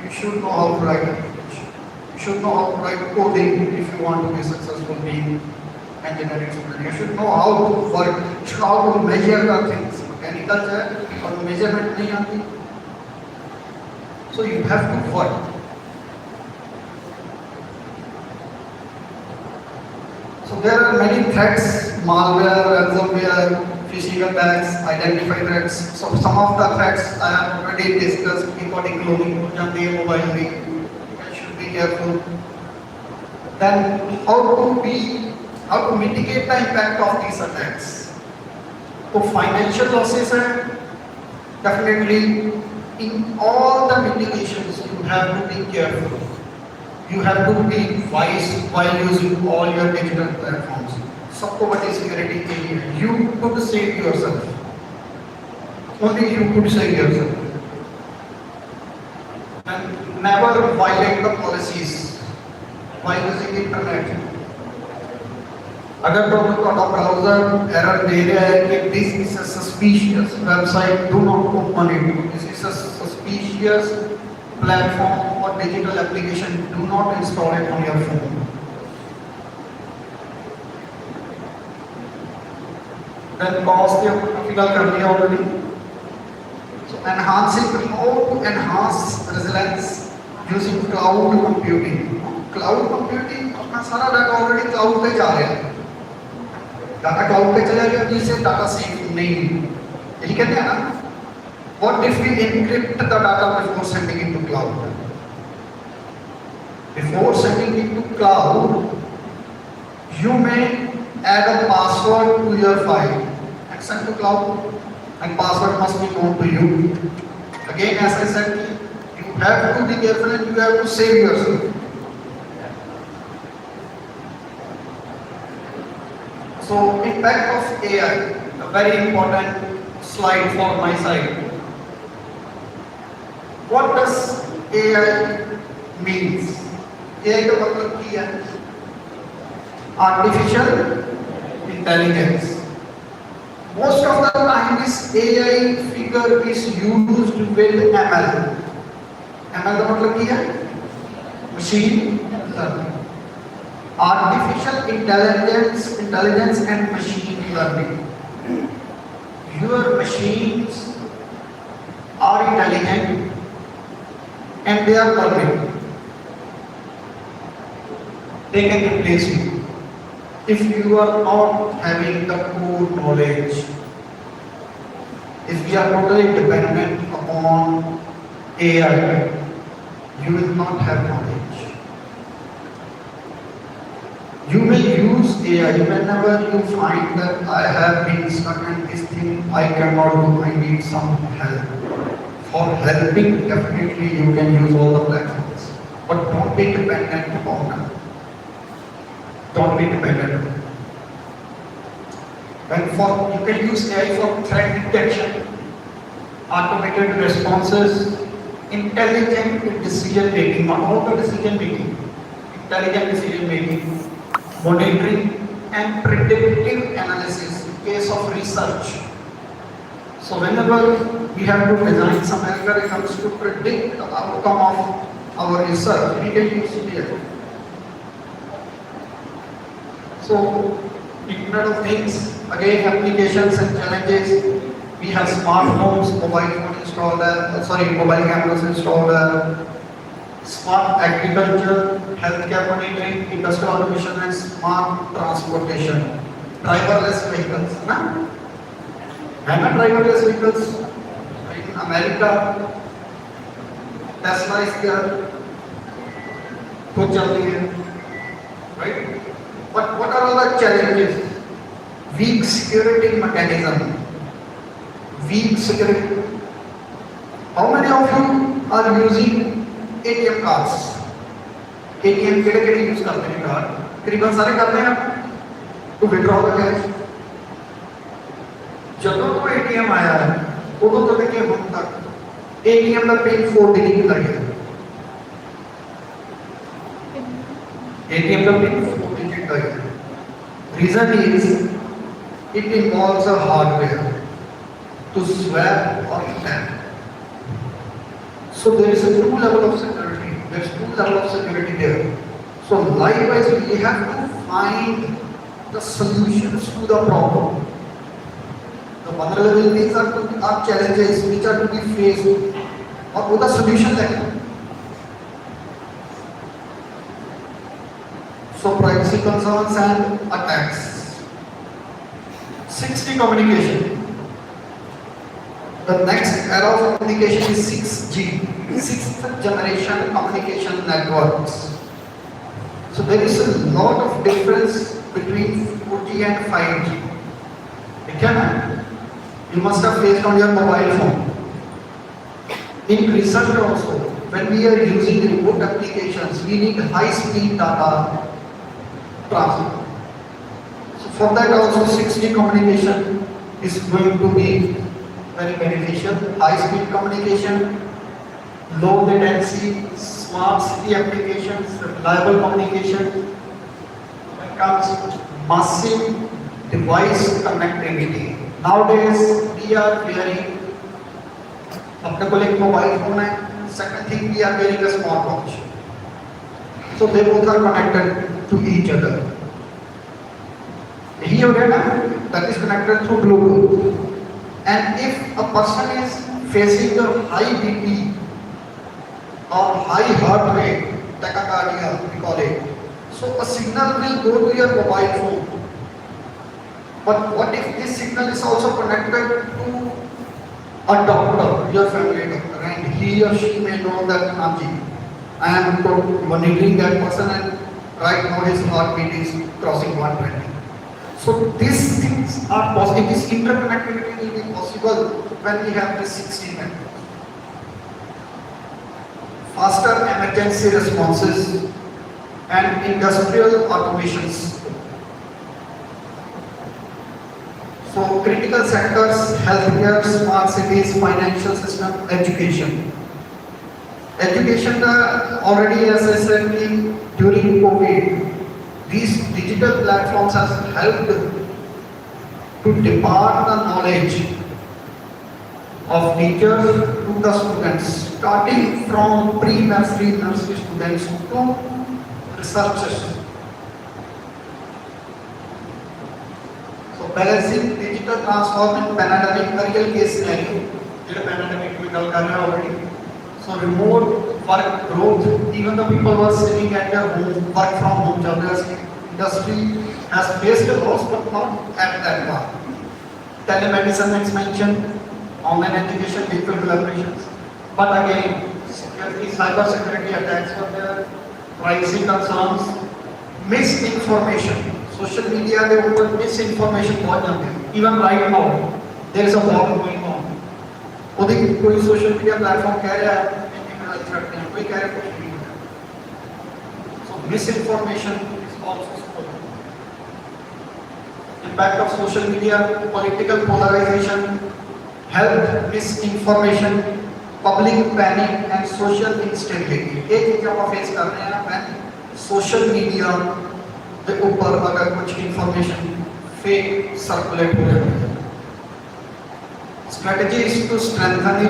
You should know how to write application. You should know how to write coding if you want to be successful being engineering student. You should know how to work. You should know how to measure the things. Mechanical है और measurement नहीं आती. So you have to work. So there are many threats: malware, ransomware, phishing attacks, identify threats. So some of the threats I have already discussed. Encoding, cloning, mobile ring. You should be careful. Then how to mitigate the impact of these attacks. So financial losses are definitely in all the mitigations. You have to be careful. You have to be wise while using all your digital platforms. सबको बड़ी security चाहिए. You could save yourself. Only you could save yourself. And never violate the policies while using internet. अगर तो browser error दे रहा है कि this is a suspicious website, do not open it. This is a suspicious platform or digital application. Do not install it on your phone. Then cost ये फिलहाल कर दिया already. So enhancing how to enhance resilience using cloud computing. Cloud computing अपना सारा data already cloud पे जा रहा है, डाटा क्लाउड पे चला गया जिससे डाटा सेफ नहीं, यही कहते हैं ना. What if we encrypt the data before sending it to cloud? Before sending it to cloud, you may add a password to your file and send to cloud, and password must be known to you. Again, as I said, you have to be careful and you have to save yourself. So, impact of AI, a very important slide for my side. What does AI means? AI का मतलब क्या है? Artificial intelligence. Most of the time this AI figure is used with ML. ML का मतलब क्या है? Machine learning. Artificial intelligence and machine learning. Your machines are intelligent and they are learning. They can replace you. If you are not having the core knowledge, if we are totally dependent upon AI, you will not have knowledge. You will use AI whenever you find that I have been stuck in this thing, I cannot do, I need some help. For helping, definitely you can use all the platforms, but don't be dependent upon them. Don't be dependent. You can use AI for threat detection, automated responses, intelligent decision making, not all the decision making, intelligent decision making, monitoring and predictive analysis in case of research. So whenever we have to design some algorithms to predict the outcome of our research, we can use AI. So, Internet of Things, again applications and challenges. We have smart homes, mobile phone installer, mobile cameras installed, smart agriculture, healthcare monitoring, industrial automation and smart transportation. Driverless vehicles, na? And driverless vehicles in America, Tesla is there, खुद चलती है, right? But what are all the challenges? Weak security mechanism. Weak security. How many of you are using ATM cards? ATM केड़े use करते हैं card? करीबन सारे करते हैं to withdraw the cash. जब तो ATM आया है, उधर तो लेके हम तक ATM का पिन 4 डिजिट का है. ATM का पिन 4 डिजिट का है. Reason is it involves a hardware to swap or tap. So there is a two level of security. There is two level of security there. So likewise we have to find the solutions to the problem. The vulnerabilities are challenges which are to be faced, और वो the solution है. So privacy concerns and attacks. 6G communication. The next era of communication is 6G, sixth generation communication networks. So there is a lot of difference between 4G and 5G. Okay? You must have faced on your mobile phone. In research also, when we are using remote applications, we need high-speed data transfer. So for that also 6G communication is going to be very beneficial. High-speed communication, low latency, smart city applications, reliable communication. When it comes to massive device connectivity. Nowadays we are wearing a mobile phone. Second thing, we are wearing a smartwatch. So they both are connected to each other. Here that is connected through Bluetooth. And if a person is facing a high BP or high heart rate, tachycardia, we call it. So a signal will go to your mobile phone. But what if this signal is also connected to a doctor, your family doctor, and he or she may know that I am monitoring that person and right now his heartbeat is crossing 120. So these things are possible. This interconnectivity will be possible when we have this 16 networks. Faster emergency responses and industrial automations. So critical sectors, healthcare, smart cities, financial system, education. Education already, as I said, during COVID, these digital platforms have helped to depart the knowledge of teachers to the students, starting from pre-nursery, nursery students to researchers. So balancing digital transformation, pandemic, real case scenario, pandemic we talked already. So remote work growth, even the people who are sitting at their home, work from home, job industry has faced a loss, but not at that part. Telemedicine expansion, online education, digital collaborations. But again, security, cyber security attacks were there, privacy concerns, misinformation. Social media, they open misinformation बहुत ज्यादा है. Even right now, there is a war going on. कोई social media platform कह रहा है कोई कह रहा है कुछ नहीं है. So misinformation is also spoken. Impact of social media, political polarization, health misinformation, public panic and social instability. एक चीज हम फेस कर रहे हैं when social media के ऊपर अगर कुछ information fake circulate हो जाती है. Strategy is to strengthen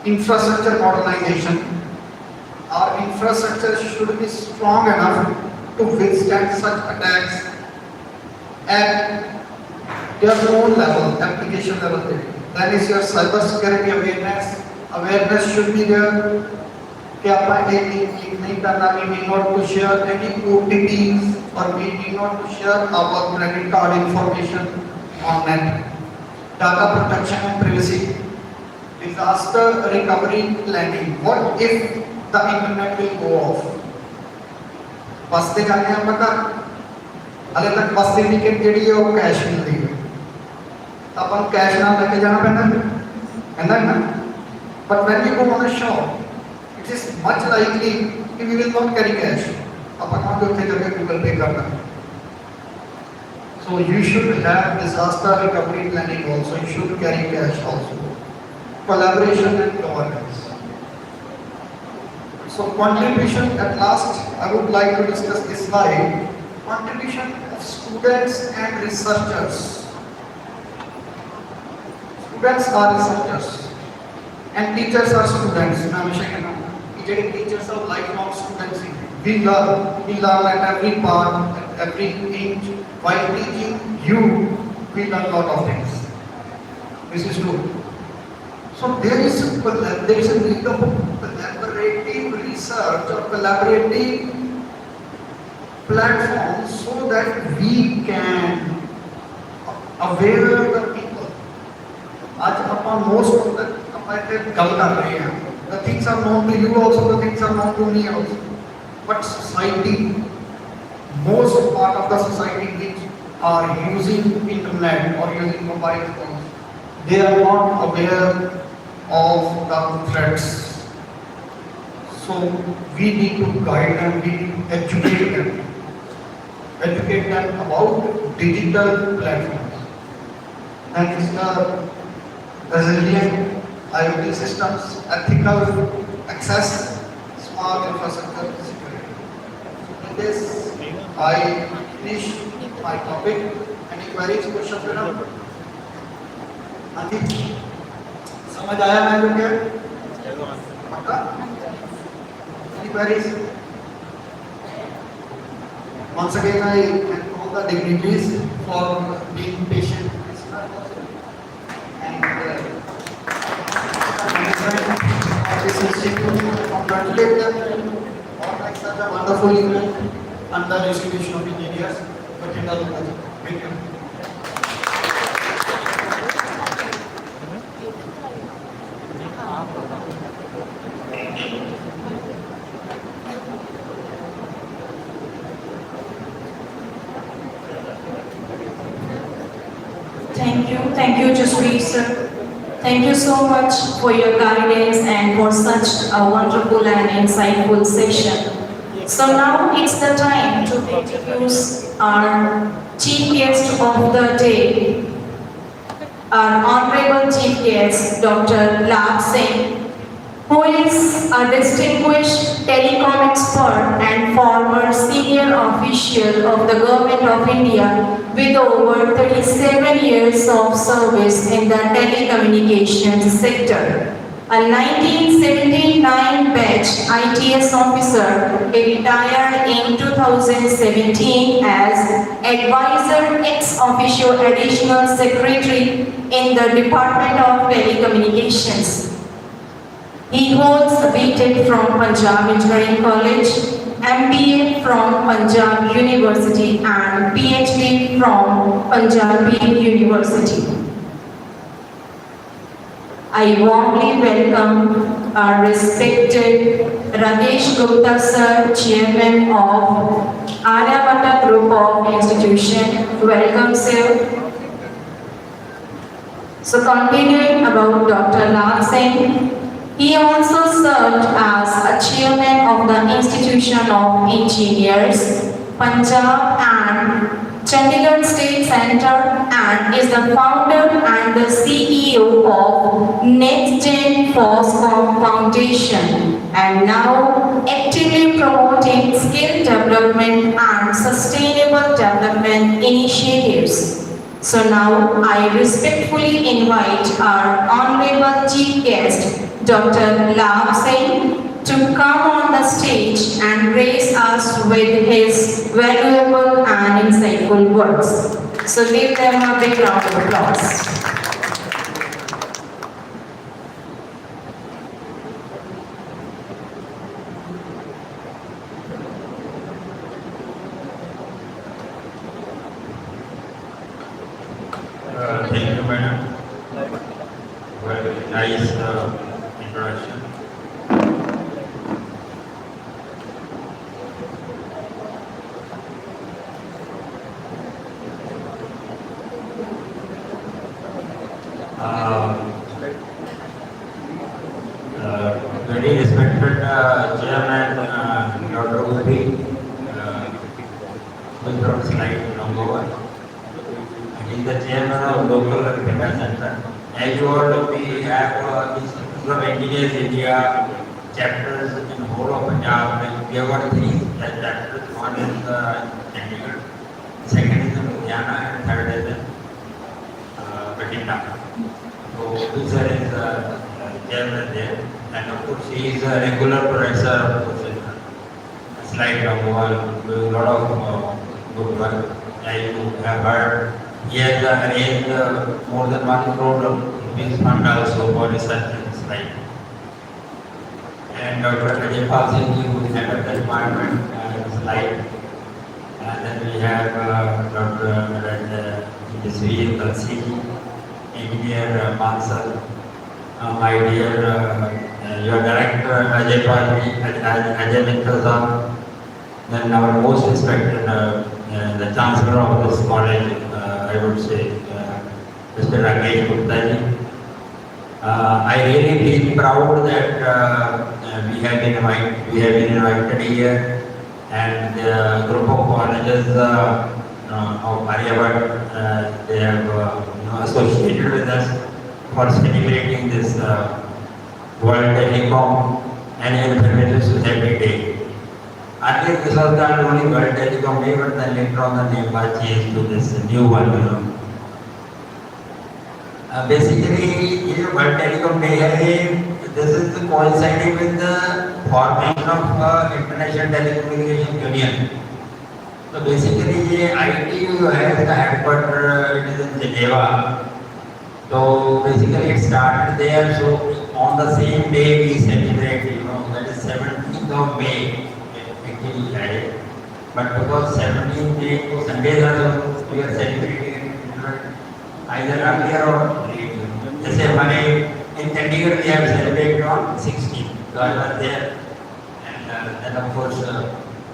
infrastructure modernization. Our infrastructure should be strong enough to withstand such attacks at their own level, application level. Then is your cyber security awareness. Awareness should be there. कि आप एक link नहीं करना, we need not to share any OTPs or we need not to share our credit card information on net. Data protection and privacy. Disaster recovery planning. What if the internet will go off? बसते जाने हैं पता, अले तक बसते ticket JD है वो cash मिल रही है. अपन कैश ना लेके जाना पड़ता है ना. But when we go on a shop, it is much likely कि we will not carry cash. अपन वहाँ पे उठे जाके Google Pay करना. So you should have disaster recovery planning also. You should carry cash also. Collaboration and governance. So contribution, at last I would like to discuss this slide. Contribution of students and researchers. Students are researchers and teachers are students. मैं हमेशा कहता हूँ कि teachers are lifelong students. We learn at every part, at every inch. While teaching you, we learn a lot of things. This is true. So there is a need of collaborative research or collaborative platform so that we can aware the people. आज अपन most of the अपन गल कर रहे हैं. The things are known to you also, the things are known to me also. But society, most part of the society which are using internet or using mobile phones, they are not aware of the threats. So we need to guide them, we need to educate them about digital platforms. That is the resilient IoT systems, ethical access, smart infrastructure security. With this, I finish my topic. Any queries, questions? समझ आया मैं लोग क्या? पक्का? Any queries? Once again, I thank all the dignitaries for being patient and management of this institute, congratulate them on like such a wonderful event and the distribution of engineers. Thank you. Thank you, Jaspreet sir. Thank you so much for your guidance and for such a wonderful and insightful session. So now it's the time to introduce our chief guest of the day, our honorable chief guest, Dr. Labh Singh, who is a distinguished telecom expert and former senior official of the Government of India with over 37 years of service in the telecommunications sector. A 1979 batch ITS officer, he retired in 2017 as advisor ex officio additional secretary in the Department of Telecommunications. He holds a BTech from Punjab Engineering College, MBA from Punjab University and PhD from Punjabi University. I warmly welcome our respected Rajesh Gupta sir, Chairman of ARYABHATTA Group of Institution. Welcome sir. So continuing about Dr. Labh Singh, he also served as a chairman of the Institution of Engineers, Punjab and Chandigarh State Center, and is the founder and the CEO of NextGen Foscom Foundation, and now actively promoting skill development and sustainable development initiatives. So now I respectfully invite our honorable chief guest, Dr. Labh Singh, to come on the stage and grace us with his valuable and insightful words. So give them a big round of applause. Thank you, madam. Very nice introduction. Very respected chairman, Dr. Upi, from slide number 1. He is the chairman of local data center. As you all know, we have Institute of Engineers India chapters in whole of Punjab. We have got 3 chapters. One is Chandigarh, second is in Ludhiana, and third is in Batinda. So this is chairman there, and of course he is a regular professor of course in slide number 1, with a lot of good work. As you have heard, he has arranged more than 1 crore rupees fund also for research in slide. And Dr. Ajay Singh, who is head of the department slide. And then we have Dr. Jaspreet Singh, engineer Mansal, my dear your director Ajay Mittal, then our most respected the chancellor of this college, I would say, Mr. Rajesh Gupta. I really feel proud that we have been invited here, and the group of colleges of ARYABHATTA, they have associated with us for celebrating this World Telecom and Information Society Day. Earlier this was the only World Telecom Day, but then later on the name was changed to this new one. Basically, World Telecom Day, this is coinciding with the formation of International Telecommunication Union. So basically, ITU has the headquarters, it is in Geneva. So basically, it started there. So on the same day we celebrate, that is 17th of May, actually added. But because 17th May to Sunday, we are celebrating either earlier or late. जैसे हमारे in Chandigarh we have celebrated on 16th, so I was there, and then of course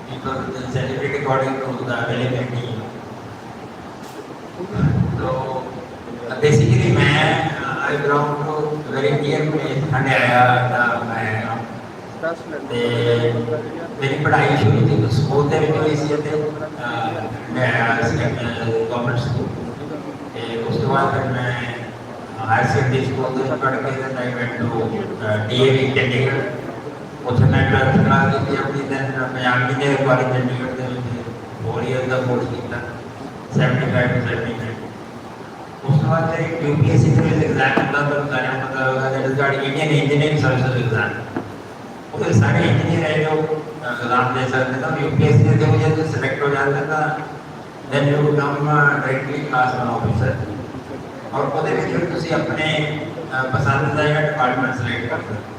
people will celebrate according to the availability. So basically I belong to a very near place, Handyaya, मेरी पढ़ाई शुरू थी तो school के भी इसी थे government school उसके बाद फिर मैं हायर सेकेंडरी स्कूल में पढ़ के I went to DAV Chandigarh ਉੱਥੇ मैं 12th क्लास की थी अपनी then Punjab engineering college Chandigarh ਦੇ ਵਿੱਚ 4 ਇਅਰ ਦਾ ਕੋਰਸ ਕੀਤਾ 75 to 79 ਉਸ ਤੋਂ ਬਾਅਦ ਇੱਕ यूपीएससी ਦੇ ਵਿੱਚ ਐਗਜ਼ਾਮ ਹੁੰਦਾ ਤਾਂ ਸਾਰਿਆਂ ਨੂੰ ਪਤਾ ਹੋਗਾ that is called Indian Engineering Services Exam ਉਹਦੇ ਸਾਰੇ ਇੰਜੀਨੀਅਰ ਹੈ ਜੋ एग्जाम दे सकते हैं यूपीएससी ਦੇ ਵਿੱਚ ਜੇ ਸਿਲੈਕਟ ਹੋ ਜਾਂਦੇ ਤਾਂ then you become directly class 1 officer और ਉਹਦੇ ਵਿੱਚ ਫਿਰ ਤੁਸੀਂ ਆਪਣੇ ਪਸੰਦ ਦਾ ਡਿਪਾਰਟਮੈਂਟ ਸਿਲੈਕਟ ਕਰ ਸਕਦੇ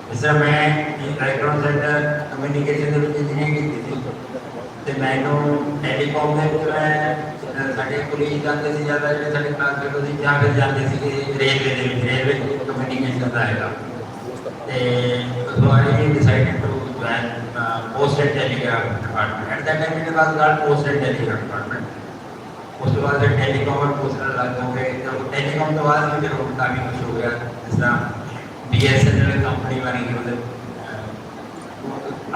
ਜਿਸ ਤਰ੍ਹਾਂ ਮੈਂ ਇਲੈਕਟ੍ਰੋਨਿਕਸ ਐਂਡ ਕਮਿਊਨੀਕੇਸ਼ਨ ਦੇ ਵਿੱਚ ਇੰਜੀਨੀਅਰਿੰਗ ਕੀਤੀ ਸੀ ਤੇ ਮੈਨੂੰ ਟੈਲੀਕਾਮ ਦੇ ਵਿੱਚ ਮੈਂ ਸਾਡੇ ਕੋਲੀਗ ਜਾਂਦੇ ਸੀ ਜ਼ਿਆਦਾ ਜਿਹੜੇ ਸਾਡੇ ਕਲਾਸਮੇਟ ਸੀ ਜਾਂ ਫਿਰ ਜਾਂਦੇ ਸੀ ਰੇਲਵੇ ਦੇ ਵਿੱਚ ਰੇਲਵੇ ਕਮਿਊਨੀਕੇਸ਼ਨ ਦਾ ਹੈਗਾ ਤੇ so I decided to join post and telegraph department at that time मेरे पास guard post and telegraph department उसके बाद फिर टेलीकॉम और पोस्टर अलग हो गए जब टेलीकॉम के बाद फिर काफ़ी कुछ हो गया जिस तरह BSNL कंपनी बनी गई उधर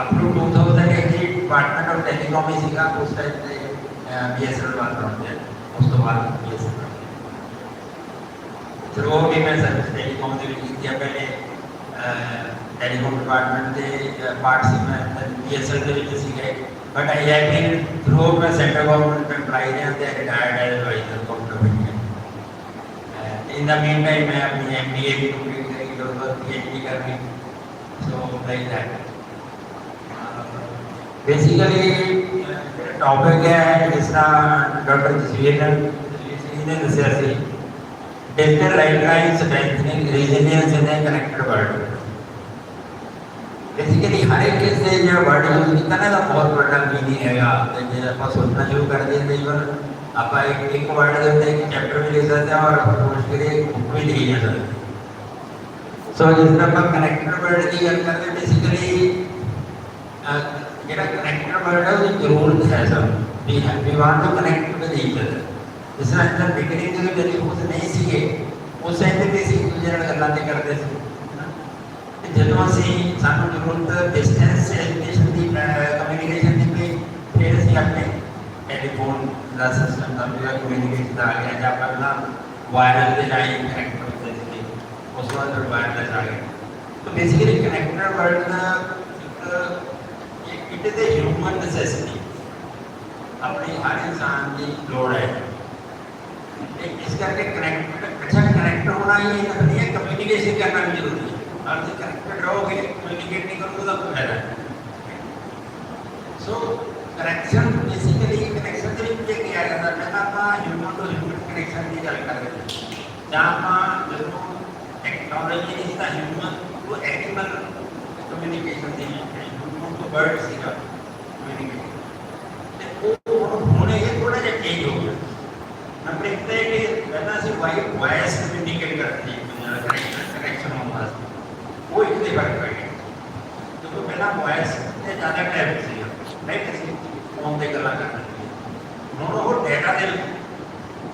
up to 2008 department of telecom ही सीखा उस टाइम से BSNL बैकग्राउंड है उस तो बाद BSNL फिर वो भी मैं सर्विस टेलीकॉम के लिए किया पहले टेलीकॉम डिपार्टमेंट के पार्ट से मैं BSNL के लिए सीखे but I have been through मैं सेंट्रल गवर्नमेंट एम्प्लॉई रहा था retired as advisor government in the meantime मैं अपनी MBA भी कंप्लीट करी और PhD कर रही so like that basically topic है जिस तरह डॉक्टर जसवीर ने दसिया सी डिजिटल लाइफलाइन स्ट्रेंथनिंग रेजिलियंस इन ए कनेक्टेड वर्ल्ड बेसिकली हर एक से जो वर्ड यूज किया ना बहुत बड़ा मीनिंग हैगा जे आप सोचना शुरू कर दिए कई बार आप एक वर्ड के अंदर एक चैप्टर भी लिख सकते हैं और उसके लिए बुक भी लिखी जा सकती सो जिस तरह आप कनेक्टेड वर्ड की गल करते हैं बेसिकली जो कनेक्टेड वर्ड है उसकी जरूरत है सब we want to connect with each other जिस तरह अंदर बिगिनिंग में टेलीफोन नहीं सीखे उस टाइम पे बेसिक दूसरे नाल गल्लां नहीं करते थे ਜਦੋਂ ਅਸੀਂ ਸਾਨੂੰ ਜ਼ਰੂਰਤ ਡਿਸਟੈਂਸ ਐਜੂਕੇਸ਼ਨ ਦੀ ਕਮਿਊਨੀਕੇਸ਼ਨ ਦੀ ਪਈ ਫਿਰ ਅਸੀਂ ਆਪਣੇ ਟੈਲੀਫੋਨ ਦਾ ਸਿਸਟਮ ਦਾ ਵੀ ਕਮਿਊਨੀਕੇਸ਼ਨ ਦਾ ਆ ਗਿਆ ਜਾਂ ਪਹਿਲਾਂ ਵਾਇਰਲ ਦੇ ਰਾਹੀਂ ਕਨੈਕਟ ਕਰਦੇ ਸੀ ਉਸ ਤੋਂ ਬਾਅਦ ਵਾਇਰਲੈਸ ਆ ਗਿਆ ਤਾਂ ਬੇਸਿਕਲੀ ਕਨੈਕਟਡ ਵਰਲਡ ਦਾ it is a human necessity ਆਪਣੀ ਹਰ ਇਨਸਾਨ ਦੀ ਲੋੜ ਹੈ ਇਸ ਕਰਕੇ ਕਨੈਕਟ ਅੱਛਾ ਕਨੈਕਟ ਹੋਣਾ ਹੀ ਨਹੀਂ ਹੈ ਕਮਿਊਨੀਕੇਸ਼ਨ ਕਰਨਾ ਵੀ ਜ਼ਰੂਰੀ ਹੈ और जो कनेक्टेड रहोगे कम्युनिकेट नहीं करोगे तो आपको फायदा सो कनेक्शन बेसिकली कनेक्शन के लिए किया जाता है जहाँ आप ह्यूमन टू ह्यूमन कनेक्शन की गल कर रहे हैं जहाँ आप जो टेक्नोलॉजी नहीं था ह्यूमन टू एनिमल कम्युनिकेशन थी ह्यूमन टू बर्ड सी का कम्युनिकेशन होने ये थोड़ा सा चेंज हो गया नंबर एक तो कि पहला से वॉइस कम्युनिकेट करती है कनेक्शन होगा वो इतने फर्क पड़ गया तो पहला वॉइस ने ज़्यादा टाइम से नहीं किसी फोन से गला करना चाहिए वो डेटा दे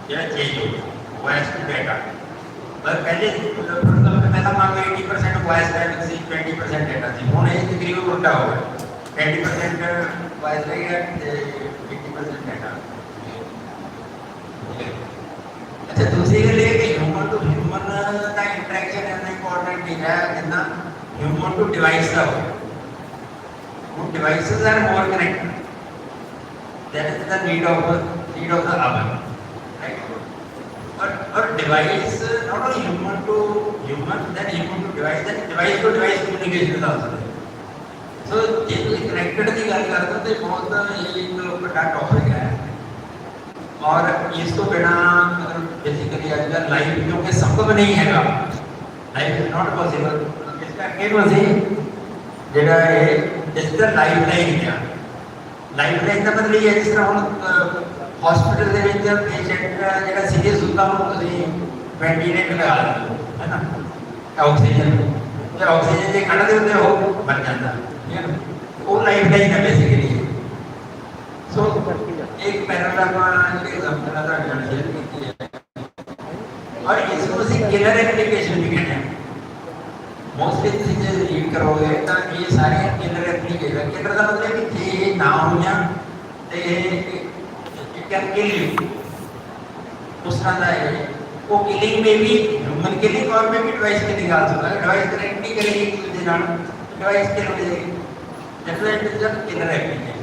जो चेंज हो गया वॉइस टू डेटा पर पहले पहला मान लो 80% वॉइस टाइम से 20% डेटा थी हूँ ये तकरीबन उल्टा हो गया 20% वॉइस रह गया 80% डेटा अच्छा दूसरी गल ये कि ह्यूमन टू ह्यूमन का इंटरेक्शन इतना इंपॉर्टेंट नहीं है जितना ह्यूमन टू डिवाइस का हो devices are more connected that is the need of the hour right और device not only human to human then human to device communication is also so ये connected की गल करते हो तो बहुत एक बड़ा टॉपिक है और इस तो बिना बेसिकली अगर लाइफ क्योंकि संभव नहीं है लाइफ इज नॉट पॉसिबल ਇਹਨੂੰ ਅਸੀਂ ਜਿਹੜਾ ਇਹ ਇਸ ਦਾ ਲਾਈਫ ਲਾਈਨ ਹੈ। ਲਾਈਫ ਲਾਈਨ ਦਾ ਮਤਲਬ ਇਹ ਹੈ ਜਿਸ ਤਰ੍ਹਾਂ ਹੁਣ ਹਸਪੀਟਲ ਦੇ ਵਿੱਚ ਪੇਸ਼ੈਂਟ ਜਿਹੜਾ ਸੀਰੀਅਸ ਹੁੰਦਾ ਉਹਨੂੰ ਤੁਸੀਂ ਵੈਂਟੀਲੇਟਰ ਲਗਾ ਦਿੰਦੇ ਹੋ, ਹੈ ਨਾ, ਆਕਸੀਜਨ ਜੇ ਆਕਸੀਜਨ ਦੇ ਕੱਢਦੇ ਹੁੰਦੇ ਉਹ ਮਰ ਜਾਂਦਾ, ਠੀਕ ਹੈ ਨਾ, ਉਹ ਲਾਈਫ ਲਾਈਨ ਹੈ ਬੇਸਿਕਲੀ। ਸੋ ਇੱਕ ਪੈਰਾਗ੍ਰਾਫ ਜਿਹੜੀ ਐਗਜ਼ਾਮਪਲ ਆ ਤੁਹਾਡੇ ਨਾਲ ਸ਼ੇਅਰ ਕੀਤੀ ਹੈ ਔਰ ਇਸ ਨੂੰ ਅਸੀਂ ਕਿਲਰ ਐਪਲੀਕੇਸ਼ਨ ਵੀ ਕਹਿੰਦੇ ਹਾਂ। ਮੋਸਟਲੀ ਤੁਸੀਂ ਜੇ ਰੀਡ ਕਰੋਗੇ ਤਾਂ ਇਹ ਸਾਰੀਆਂ ਕਿਲਰ ਐਪਲੀਕੇਸ਼ਨ, ਕਿਲਰ ਦਾ ਮਤਲਬ ਕਿ ਜੇ ਇਹ ਨਾ ਹੋਈਆਂ ਤੇ ਇਟ ਕੈਨ ਕਿਲ ਯੂ, ਉਸ ਤਰ੍ਹਾਂ ਦਾ ਹੈ। वो किलिंग में भी ह्यूमन किलिंग और में भी डिवाइस किलिंग आ सकता है। डिवाइस कनेक्ट नहीं करेगी एक दूसरे नाल, डिवाइस किल हो जाएगी। Definite is a killer application.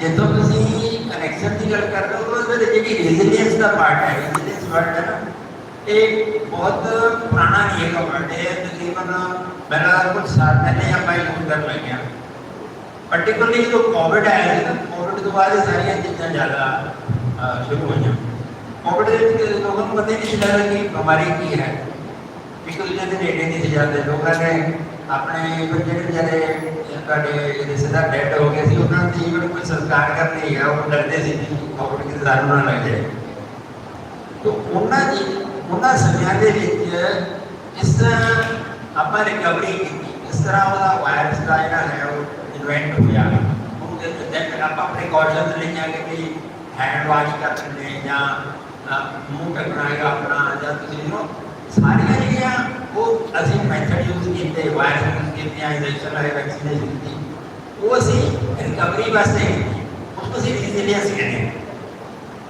ਜਦੋਂ ਤੁਸੀਂ ਕਨੈਕਸ਼ਨ ਦੀ ਗੱਲ ਕਰਦੇ ਹੋ ਤਾਂ ਉਹਦੇ ਜਿਹੜੀ ਰੈਜ਼ਿਲੀਅੰਸ ਦਾ ਪਾਰਟ ਹੈ, ਰੈਜ਼ਿਲੀਅੰਸ ਵਰਡ ਹੈ ਨਾ, ਇਹ ਬਹੁਤ ਪੁਰਾਣਾ ਨਹੀਂ ਹੈਗਾ ਵਰਡ ਹੈ। ਤਕਰੀਬਨ ਮੈਨੂੰ ਕੁਝ ਸਾਲ ਪਹਿਲੇ ਆਪਾਂ ਯੂਜ਼ ਕਰਨ ਲੱਗੇ ਹਾਂ। पर्टिकुलरली जो कोविड आया है ना, कोविड के बाद सारी चीज़ें ज़्यादा शुरू हुई। कोविड लोगों को पता ही नहीं चला कि बीमारी की है, एक दूसरे के नेड़े नहीं जाते। लोगों ने अपने बच्चे बेचारे रिश्तेदार डेड हो गए थे, उन्होंने जीवन कोई संस्कार कर नहीं है, वो डरते थे कि कोविड के दारू ना लग जाए। तो उन्होंने समय के इस आप रिकवरी की, इस तरह वो वायरस का जोड़ा है वो इन्वेंट हो जाएगा। उनके आप प्रिकॉशंस लेंगे कि हैंड वाश करने या मुँह ढकना है अपना, या नो सारिया चीज़ा वो असी मैथड यूज किए, वायरस यूज किए, इंजेक्शन है, वैक्सीनेशन की, वो असी रिकवरी वास्ते उसको असी रेजिलियंस कहते हैं,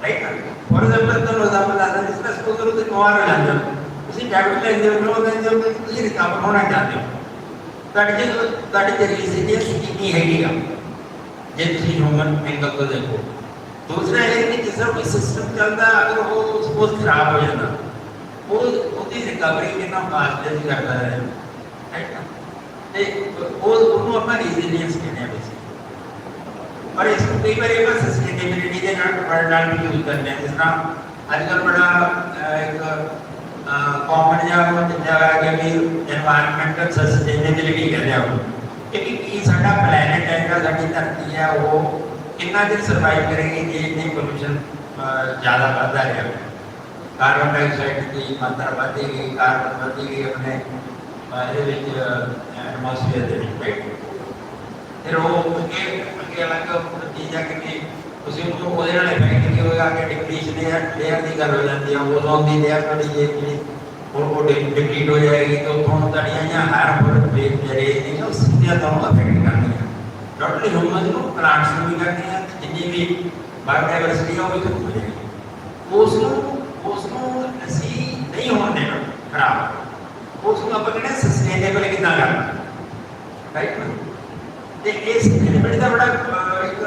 राइट ना। फॉर एग्जांपल तो एग्जांपल आता है जिसमें सपोज करो तुम बीमार हो जाते हो, उसी टैबलेट लेते हो, नो लेते हो, तुम रिकवर होना चाहते हो, रेजिलियंस कितनी हैगी जे तुम ह्यूमन एंगल को देखो। दूसरा है कि जिस तरह सिस्टम चलता अगर वो सपोज खराब हो जाता, वो उसकी रिकवरी कितना फास्ट करता है, राइट ना, तो वो दोनों अपना रेजिलियंस कहते हैं बेसिकली। और इसको कई बार एक सस्टेनेबिलिटी के नाम भी यूज करते हैं। जिस तरह आजकल बड़ा एक कॉमन जगह है कि एनवायरमेंटल सस्टेनेबिलिटी कहते हैं कि साडा प्लैनेट है, साडी धरती है, वो कितना दिन सर्वाइव करेगी जे इतनी पोल्यूशन ज़्यादा बढ़ता है। कार्बन डाइऑक्साइड की मात्रा बढ़ती गई, कार्बन बढ़ती गई अपने एटमोसफेयर के विच, राइट। फिर वो अगे अलग चीज़ा कि उसी उनको ਉਹਦੇ ਨਾਲ ਇਫੈਕਟ ਕੀ ਹੋਏਗਾ ਕਿ ਡਿਪਲੀਸ਼ਨ लेयर ਦੀ ਗੱਲ ਹੋ ਜਾਂਦੀ ਹੈ, ओजोन ਦੀ लेयर ਤੁਹਾਡੀ ਜਿਹੜੀ वो डिप्लीट हो जाएगी तो थोड़ा तड़ियाँ हार्मफुल रेज नहीं वो सीधे दोनों अफेक्ट करनी है। नॉट ओनली ह्यूमन को प्लांट्स को भी करनी है, जितनी भी बायोडाइवर्सिटी है वो भी खत्म हो जाएगी। उसको ऐसी नहीं होने खराब, उसको आप कहते हैं सस्टेनेबल कितना करना, राइट ना। तो ये सस्टेनेबिलिटी का बड़ा एक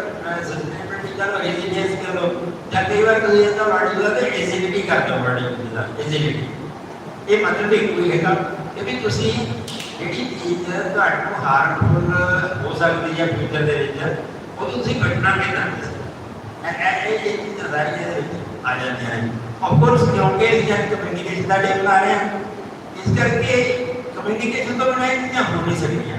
सस्टेनेबिलिटी का रेजिलियंस का लो या कई बार तो ये तो वर्ड यूज होता है एसिडिटी करता है, वर्ड यूज होता है एसिडिटी। ये मतलब एक कोई हैगा कि तुसी ਜਿਹੜੀ ਚੀਜ਼ ਤੁਹਾਨੂੰ ਹਾਰਮਫੁਲ ਹੋ ਸਕਦੀ ਹੈ ਫਿਊਚਰ ਦੇ ਵਿੱਚ, ਉਹ ਤੁਸੀਂ ਘਟਨਾ ਨਹੀਂ ਕਰਦੇ। ਇਹ ਚੀਜ਼ਾਂ ਸਾਰੀਆਂ ਦੇ ਵਿੱਚ ਆ ਜਾਂਦੀਆਂ ਨੇ। ਆਫ ਕੋਰਸ ਕਿਉਂਕਿ ਅਸੀਂ ਕਮਿਊਨੀਕੇਸ਼ਨ ਦਾ ਡੇ ਬਣਾ ਰਹੇ ਹਾਂ, ਇਸ ਕਰਕੇ ਕਮਿਊਨੀਕੇਸ਼ਨ ਤੋਂ ਬਿਨਾਂ ਇਹ ਚੀਜ਼ਾਂ ਹੋ ਨਹੀਂ ਸਕਦੀਆਂ।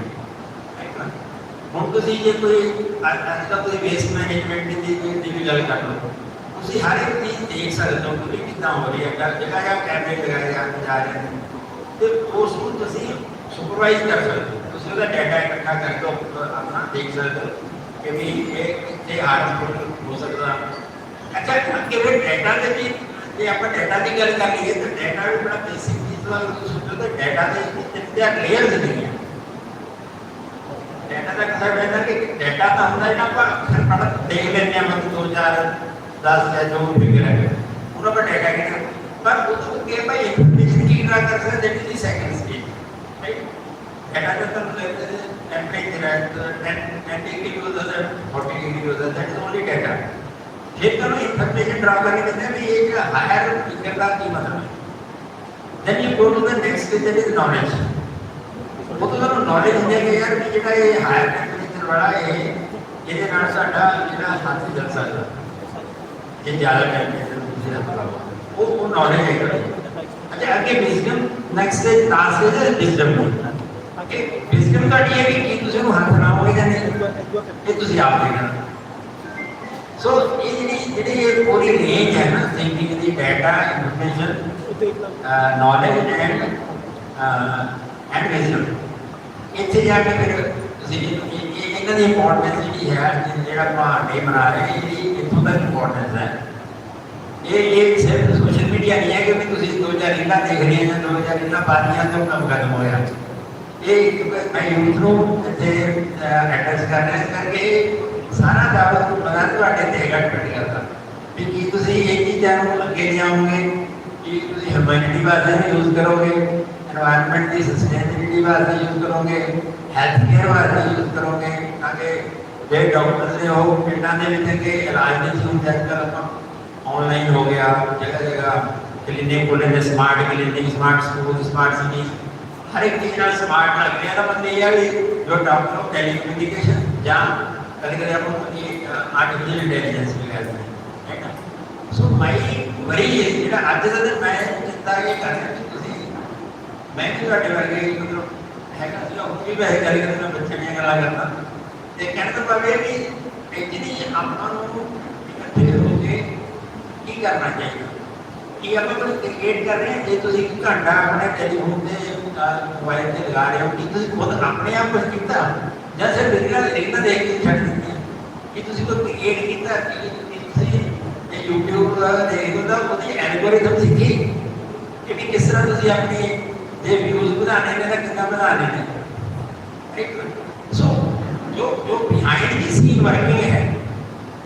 ਹੁਣ ਤੁਸੀਂ ਜੇ ਕੋਈ ਅੱਜ ਕੱਲ੍ਹ ਤੁਸੀਂ ਵੇਸਟ ਮੈਨੇਜਮੈਂਟ ਦੀ ਵੀ ਗੱਲ ਕਰ ਲਓ, ਤੁਸੀਂ ਹਰ ਇੱਕ ਚੀਜ਼ ਦੇਖ ਸਕਦੇ ਹੋ ਕਿ ਕਿੱਦਾਂ ਹੋ ਰਹੀ ਹੈ। ਜਗ੍ਹਾ ਜਗ੍ਹਾ ਕੈਮਰੇ ਲਗਾਏ ਜਾ ਰਹੇ ਨੇ ਤੇ ਉਸ ਨੂੰ ਤੁਸੀਂ ਸੁਪਰਵਾਈਜ਼ ਕਰ ਸਕਦੇ ਹੋ। ਤੁਸੀਂ ਉਹਦਾ ਡਾਟਾ ਇਕੱਠਾ ਕਰਕੇ ਆਪਣਾ ਦੇਖ ਸਕਦੇ ਹੋ ਕਿ ਵੀ ਇਹ ਕਿੱਥੇ ਹਾਰਮਫੁਲ ਹੋ ਸਕਦਾ। ਅੱਛਾ, ਕਿਵੇਂ ਡਾਟਾ ਦੇ ਵੀ ਜੇ ਆਪਾਂ ਡਾਟਾ ਦੀ ਗੱਲ ਕਰ ਲਈਏ ਤਾਂ ਡਾਟਾ ਵੀ ਬੜਾ ਬੇਸਿਕ ਚੀਜ਼ ਵਾਲਾ ਤੁਸੀਂ ਸੋਚੋ ਤਾਂ ਡਾਟਾ ਦੇ ਤਿੰਨ ਲੇਅਰਸ ਨਹੀਂ ਹੈ। डाटा का मतलब है ना कि डाटा तो होता है ना पर पढ़ देख लेते हैं मतलब 2 4 10 या जो भी फिगर है पूरा पर डाटा के पर वो तो के भाई इंफॉर्मेशन की ड्रा कर सकते that is second stage, right. Data का मतलब टेंपरेचर है 10 डिग्री हो जाता है 40 डिग्री हो जाता है, दैट इज ओनली डाटा। फिर तो इंफॉर्मेशन ड्रा करके कहते हैं कि एक हायर फिगर का की मतलब है। Then you go to the next stage that is knowledge. वो तो ਤੁਹਾਨੂੰ ਨੌਲੇਜ ਹੁੰਦੀ ਹੈ ਯਾਰ ਵੀ ਜਿਹੜਾ ਇਹ ਹਾਇਰ ਟੈਂਪਰੇਚਰ ਵਾਲਾ ਇਹਦੇ ਨਾਲ ਸਾਡਾ ਜਿਹੜਾ ਹੱਥ ਜਲ ਸਕਦਾ ਜੇ ਜ਼ਿਆਦਾ ਟੈਂਪਰੇਚਰ ਤੁਸੀਂ ਰੱਖੋ ਉਹ ਨੌਲੇਜ ਹੈ। अच्छा अगे विजडम नेक्स्ट टास्क है विजडम ओके विजडम का ये भी कि तुझे हाथ बनाओगे या नहीं ये तुझे आप देखना सो ये ये पूरी रेंज है ना thinking the data information knowledge and wisdom ਇੱਥੇ ਜਾ ਕੇ ਫਿਰ ਤੁਸੀਂ ਇਹਨਾਂ ਦੀ ਇੰਪੋਰਟੈਂਸ ਜਿਹੜੀ ਹੈ ਜਿਹੜਾ ਆਪਾਂ ਡੇ ਮਨਾ ਰਹੇ ਹਾਂ ਇਹਦੀ ਇੱਥੋਂ ਤੱਕ ਇੰਪੋਰਟੈਂਸ ਹੈ ਇਹ ਸਿਰਫ ਸੋਸ਼ਲ ਮੀਡੀਆ ਨਹੀਂ ਹੈ ਕਿ ਵੀ ਤੁਸੀਂ 2000 ਰੀਲਾਂ ਦੇਖ ਰਹੀਆਂ ਜਾਂ 2000 ਰੀਲਾਂ ਪਾ ਰਹੀਆਂ ਤੇ ਉਹ ਕੰਮ ਖਤਮ ਹੋਇਆ ਇਹ ਮੈਂ ਯੂਥ ਨੂੰ ਇੱਥੇ ਐਡਰੈਸ ਕਰ ਰਿਹਾ ਇਸ ਕਰਕੇ ਸਾਰਾ ਦਾਅਵਾ ਮੈਂ ਤੁਹਾਡੇ ਤੇ ਘੱਟ ਕਰਦਾ ਵੀ ਕੀ ਤੁਸੀਂ ਇਹ ਚੀਜ਼ਾਂ ਨੂੰ ਅੱਗੇ ਲਿਆਓਗੇ ਕਿ ਤੁਸੀਂ ਹਿਊਮੈਨਿਟੀ ਵਾਸਤੇ ਯੂਜ਼ ਕਰੋਗੇ एनवायरनमेंट की सस्टेनेबिलिटी वास्ते यूज करोगे हेल्थ केयर वास्ते यूज करोगे ताकि जो डॉक्टर्स ने हो पिंडा के के इलाज नहीं होंगे आजकल ऑनलाइन हो गया जगह जगह क्लिनिक खुले ने smart clinic smart school smart city हर एक चीज़ स्मार्ट लग रहा है मतलब ये है जो डॉक्टर टेलीकम्युनिकेशन या कभी कभी आप आर्टिफिशियल इंटेलिजेंस भी कहते हैं है ना सो माई वरी जो अज का दिन मैं चिंता ये कर रहा मैं भी ਤੁਹਾਡੇ ਵਰਗੇ ਮਤਲਬ ਹੈਗਾ ਸੀ ਉਹ ਵੀ ਵੈਸੇ ਗੱਲ ਕਰਦਾ ਬੱਚੇ ਦੀਆਂ ਗੱਲਾਂ ਕਰਦਾ ਤੇ ਕਹਿਣ ਦਾ ਭਾਵ ਇਹ ਵੀ ਜਿਹੜੀ ਆਪਾਂ ਨੂੰ ਇਕੱਠੇ ਹੋ ਕੇ ਕੀ ਕਰਨਾ ਚਾਹੀਦਾ ਕਿ ਆਪਾਂ ਕੋਈ ਕ੍ਰਿਏਟ ਕਰ ਰਹੇ ਹਾਂ ਜੇ ਤੁਸੀਂ ਇੱਕ ਘੰਟਾ ਆਪਣੇ ਟੈਲੀਫੋਨ ਤੇ ਮੋਬਾਈਲ ਤੇ ਲਗਾ ਰਹੇ ਹੋ ਕਿ ਤੁਸੀਂ ਖੁਦ ਆਪਣੇ ਆਪ ਕੁਝ ਕੀਤਾ ਜਾਂ ਸਿਰਫ ਰੀਲਾਂ ਦੇਖ ਕੇ ਛੱਡ ਦਿੱਤੀਆਂ ਕਿ ਤੁਸੀਂ ਕੋਈ ਕ੍ਰਿਏਟ ਕੀਤਾ ਕਿ ਤੁਸੀਂ ਇਹ YouTube ਦੇਖੋ ਤਾਂ ਉਹਦੀ ਐਲਗੋਰਿਥਮ ਸਿੱਖੀ ਕਿ ਵੀ ਕਿਸ ਤਰ੍ਹਾਂ ਤੁਸੀਂ ਆਪਣੀ ये व्यूज बनाने में ना कितना बनाने में सो जो जो बिहाइंड द सीन वर्किंग है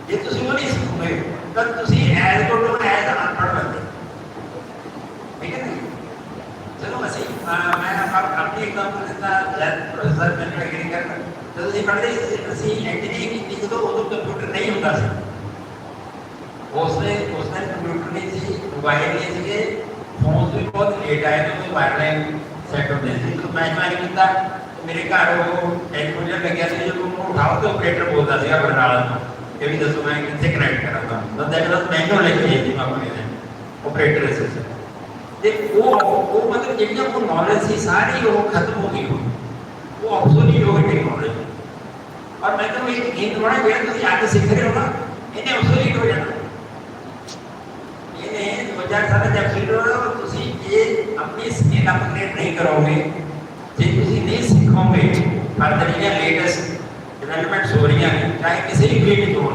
ये ਤੁਸੀਂ ਉਹ ਨਹੀਂ ਸਿੱਖੋਗੇ ਤਾਂ ਤੁਸੀਂ ਐਜ਼ ਕੋ ਟੂ ਐਜ਼ ਅਨਪੜ੍ਹ ਬੰਦੇ ਠੀਕ ਹੈ ਨਾ ਚਲੋ ਅਸੀਂ ਮੈਂ ਆਪਣੀ ਐਗਜ਼ਾਮਪਲ ਦਿੱਤਾ ਪ੍ਰੋਫੈਸਰ ਮੈਂ ਐਗਰੀ ਕਰਦਾ ਜਦੋਂ ਅਸੀਂ ਪੜ੍ਹਦੇ ਅਸੀਂ ਇੰਜੀਨੀਅਰਿੰਗ ਕੀਤੀ ਜਦੋਂ ਉਦੋਂ ਕੰਪਿਊਟਰ ਨਹੀਂ ਹੁੰਦਾ ਸੀ ਉਸ ਨੇ ਕੰਪਿਊਟਰ ਨਹੀਂ ਸੀ ਮੋਬਾਈਲ ਨਹੀਂ ਸੀਗੇ फोन भी बहुत लेट आए तो वायरलाइन सेट होते थे तो मैं ज्वाइन किया मेरे घर वो टेलीफोन लग गया जो उठाओ तो ऑपरेटर बोलता था बरनाला ये भी दसो मैं कितने कनेक्ट करा था तो दैट वाज मैनुअल चाहिए थी अपने ऑपरेटर से ते वो मतलब जितना वो नॉलेज थी सारी वो खत्म हो गई वो ऑब्सोलीट हो गई नॉलेज और मैं तो एक हिंट बड़ा गया तो आगे सीख रहे हो ना इन्हें ऑब्सोलीट हो जाना सारा जब सीख रहे हो तुसी ये अपनी स्किल अपग्रेड नहीं करोगे जे तुसी नहीं सीखोगे हर तरीके लेटेस्ट डेवलपमेंट्स हो रही हैं चाहे किसी भी फील्ड में हो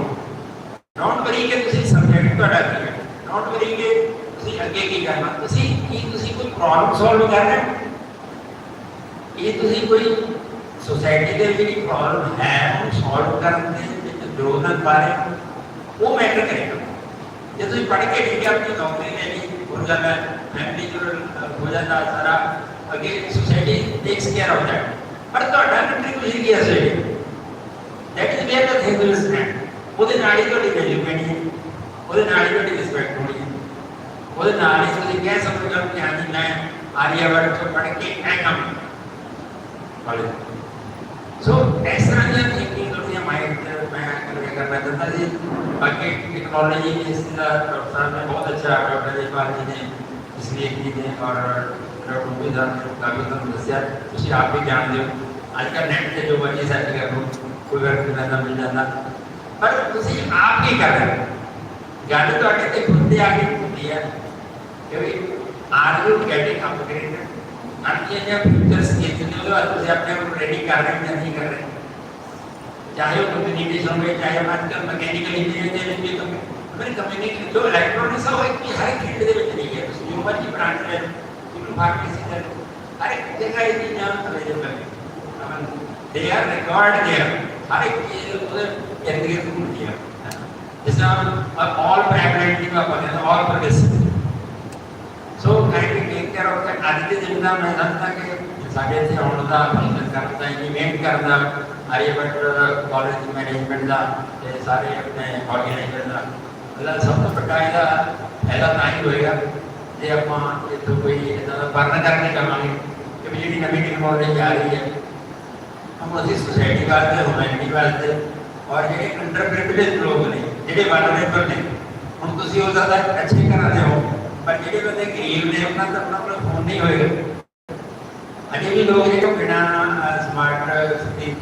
डोंट वरी के तुसी सब्जेक्ट ਤੁਹਾਡਾ ਕੀ ਹੈ डोंट वरी के तुसी ਅੱਗੇ ਕੀ ਕਰਨਾ तुसी कोई प्रॉब्लम सॉल्व कर रहे हो ये तुसी कोई सोसाइटी ਦੇ ਜਿਹੜੀ प्रॉब्लम है ਉਹ सॉल्व ਕਰਨ ਦੇ ਵਿੱਚ ਯੋਗਦਾਨ ਪਾ ਰਹੇ ਹੋ ਉਹ ਮੈਟਰ ਕਰੇਗਾ ਜੇ ਤੁਸੀਂ ਪੜ੍ਹ ਕੇ ਠੀਕ ਹੈ ਆਪਣੀ ਨੌਕਰੀ ਲੈਣੀ ਹੋ ਜਾਂਦਾ ਫੈਮਿਲੀ ਜੋ ਹੋ ਜਾਂਦਾ ਸਾਰਾ ਅੱਗੇ society takes care of that ਪਰ ਤੁਹਾਡਾ ਕੰਟਰੀਬਿਊਸ਼ਨ ਕੀ ਹੈ that is wear the thing will stand ਉਹਦੇ ਨਾਲ ਹੀ ਤੁਹਾਡੀ ਵੈਲਿਊ ਪੈਣੀ ਹੈ ਉਹਦੇ ਨਾਲ ਹੀ ਤੁਹਾਡੀ ਰਿਸਪੈਕਟ ਹੋਣੀ ਹੈ ਉਹਦੇ ਨਾਲ ਹੀ ਤੁਸੀਂ ਕਹਿ ਸਕਦੇ ਹੋ ਕਿ ਹਾਂਜੀ ਮੈਂ ਆਰੀਆਵਟ ਤੋਂ ਪੜ੍ਹ ਕੇ ਐ ਕੰਮ ਵਾਲੇ ਸੋ ਇਸ ਤਰ੍ਹਾਂ ਦੀਆਂ ਥਿੰਕਿੰਗ ਤੁਹਾਡੀਆਂ ਮਾਈਂਡ मैं करना चाहता जी बाकी टेक्नोलॉजी में इसका डॉक्टर साहब ने बहुत अच्छा डॉक्टर जयपाल जी ने इसलिए की ने और डॉक्टर मुबीन साहब ने काफ़ी तक दसिया तुम आप भी जानते हो आजकल नेट से जो मर्जी सर्च कर लो कोई वर्क करना मिल जाता पर तुम आप की कर रहे हो गल तो खुद से आगे होती है कि आर यू गेटिंग अपग्रेडेड आपकी फ्यूचर स्किल्स ने अपने आप रेडी कर रहे हैं या नहीं कर रहे चाहे वो कम्युनिकेशन में चाहे आजकल मैकेनिकल इंजीनियरिंग में कम्युनिकेशन जो इलेक्ट्रॉनिक्स है वो हर एक फील्ड के नहीं है जो मर्जी ब्रांच है फार्मेसी है हर एक जगह ये चीज़ें अवेलेबल है दे आर रिकॉर्ड देयर हर एक चीज़ उधर इंटीग्रेट होती है जैसे ऑल प्रेवलेंट का पता है all progressive so kindly take care of that आज के दिन में मैं समझता कि साढ़े से आने का फंक्शन करता है इवेंट करना आर्यभट्ट कॉलेज मैनेजमेंट का सारे अपने ऑर्गेनाइजर का मतलब सब तो प्रकार का फायदा ना ही होएगा जे ਆਪਾਂ इतों कोई इतना बर्न करके करेंगे कि जी नवी टेक्नोलॉजी आ रही है हम उसी सोसाइटी वास्ते ह्यूमैनिटी वास्ते और जो अंडर प्रिविलेज लोग ने जो वनरेबल ने हम तुम हो सकता अच्छे घर के हो पर ਜਿਹੜੇ ਬੰਦੇ ਗਰੀਬ ਨੇ ਉਹਨਾਂ ਦਾ ਆਪਣਾ ਕੋਲ ਫੋਨ ਨਹੀਂ ਹੋਏਗਾ। ਅਜੇ ਵੀ ਲੋਕ ਜਿਹੜੇ ਬਿਨਾ ਸਮਾਰਟ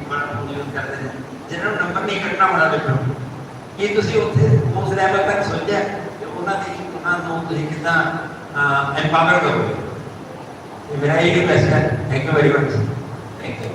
ਫੋਨ ਯੂਜ਼ ਕਰਦੇ ਨੇ, ਜਿਹਨਾਂ ਨੂੰ ਨੰਬਰ ਨਹੀਂ ਕੱਟਣਾ ਆਉਣਾ ਦੇਖੋ। ਕੀ ਤੁਸੀਂ ਉੱਥੇ ਉਸ ਲੈਵਲ ਤੱਕ ਸੋਚਿਆ ਕਿ ਉਹਨਾਂ ਨੂੰ ਤੁਸੀਂ ਕਿੱਦਾਂ ਐਮਪਾਵਰ ਕਰੋਗੇ? ਮੇਰਾ ਇਹ ਰਿਕੁਐਸਟ ਹੈ। Thank you very much. Thank you.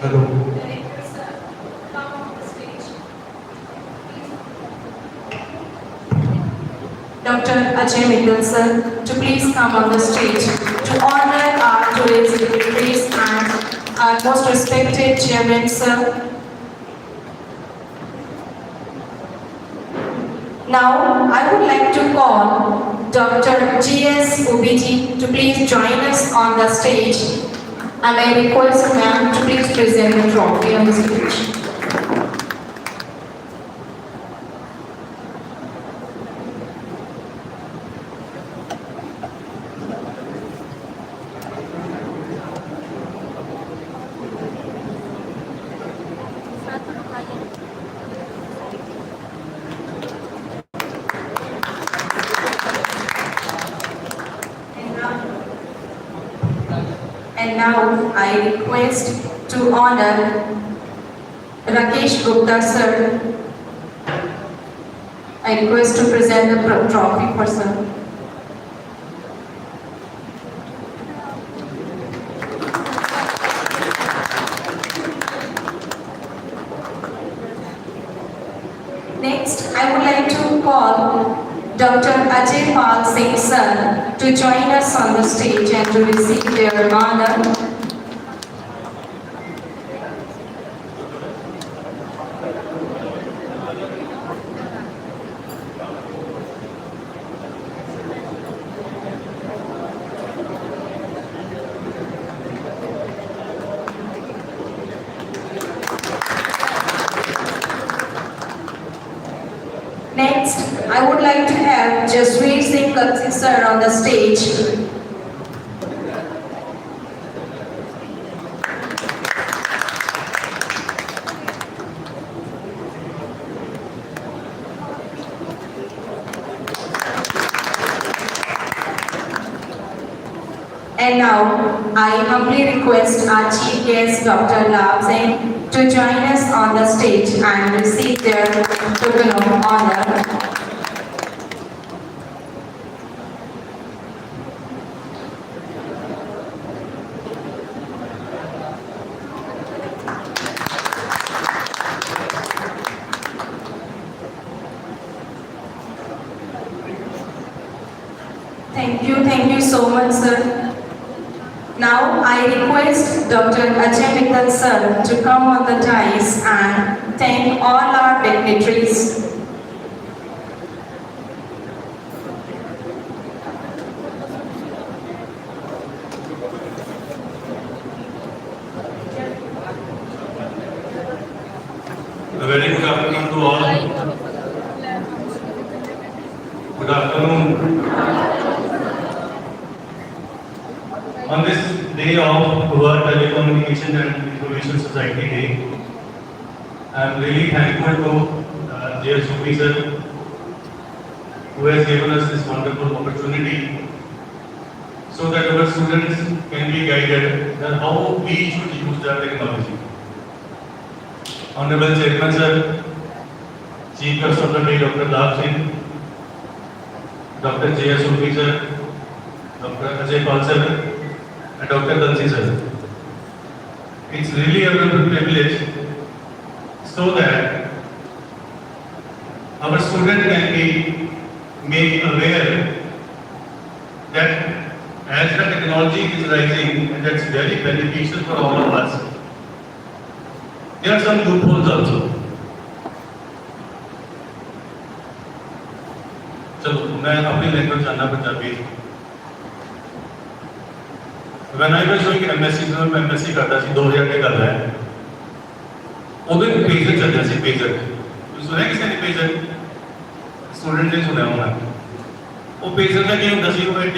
Hello. Dr. Ajay Mittal sir, to please come on the stage to honor our today's dignitaries and our most respected chairman sir. Now I would like to call Dr. G.S. Ubiji to please join us on the stage, and I request ma'am to please present the trophy on the stage. And now I request to honor Rakesh Gupta sir. I request to present the trophy for sir. Next, I would like to call Dr. Ajay Pal Singh sir to join us on the stage and to receive their honor. Next, I would like to have Jasveer Singh Kaksi sir on the stage. And now, I humbly request our chief guest, Dr. Lab Singh, to join us on the stage and receive their token of honor. Thank you so much, sir. Now I request Dr. Ajay Mittal sir to come on the dais and thank all our dignitaries. to all. Good afternoon. On this day of World Telecommunication and Information Society Day, I am really thankful to dear Sufi sir, who has given us this wonderful opportunity so that our students can be guided that how we should use the technology. Honorable Chairman sir, Chief Guest of the Day Dr. Lal Singh, Dr. J.S. Sufi sir, Dr. Ajay Pal sir, and Dr. Dansi sir. It's really a privilege so that our student can be made aware that as the technology is rising and that's very beneficial for all of us, there are some loopholes also. चलो मैं अपनी language जानना Punjabi. When I was doing MSc, ਜਦੋਂ ਮੈਂ MSc ਕਰਦਾ ਸੀ 2000 ਦੀ ਗੱਲ ਹੈ, ਉਦੋਂ ਇੱਕ ਪੇਜਰ ਚੱਲਦਾ ਸੀ. ਪੇਜਰ ਸੁਣਿਆ ਕਿਸੇ ਨੇ? ਪੇਜਰ ਸਟੂਡੈਂਟ ਨੇ ਸੁਣਿਆ ਹੋਣਾ. ਉਹ ਪੇਜਰ ਦਾ ਕੀ ਹੁੰਦਾ ਸੀ? ਉਹ ਇੱਕ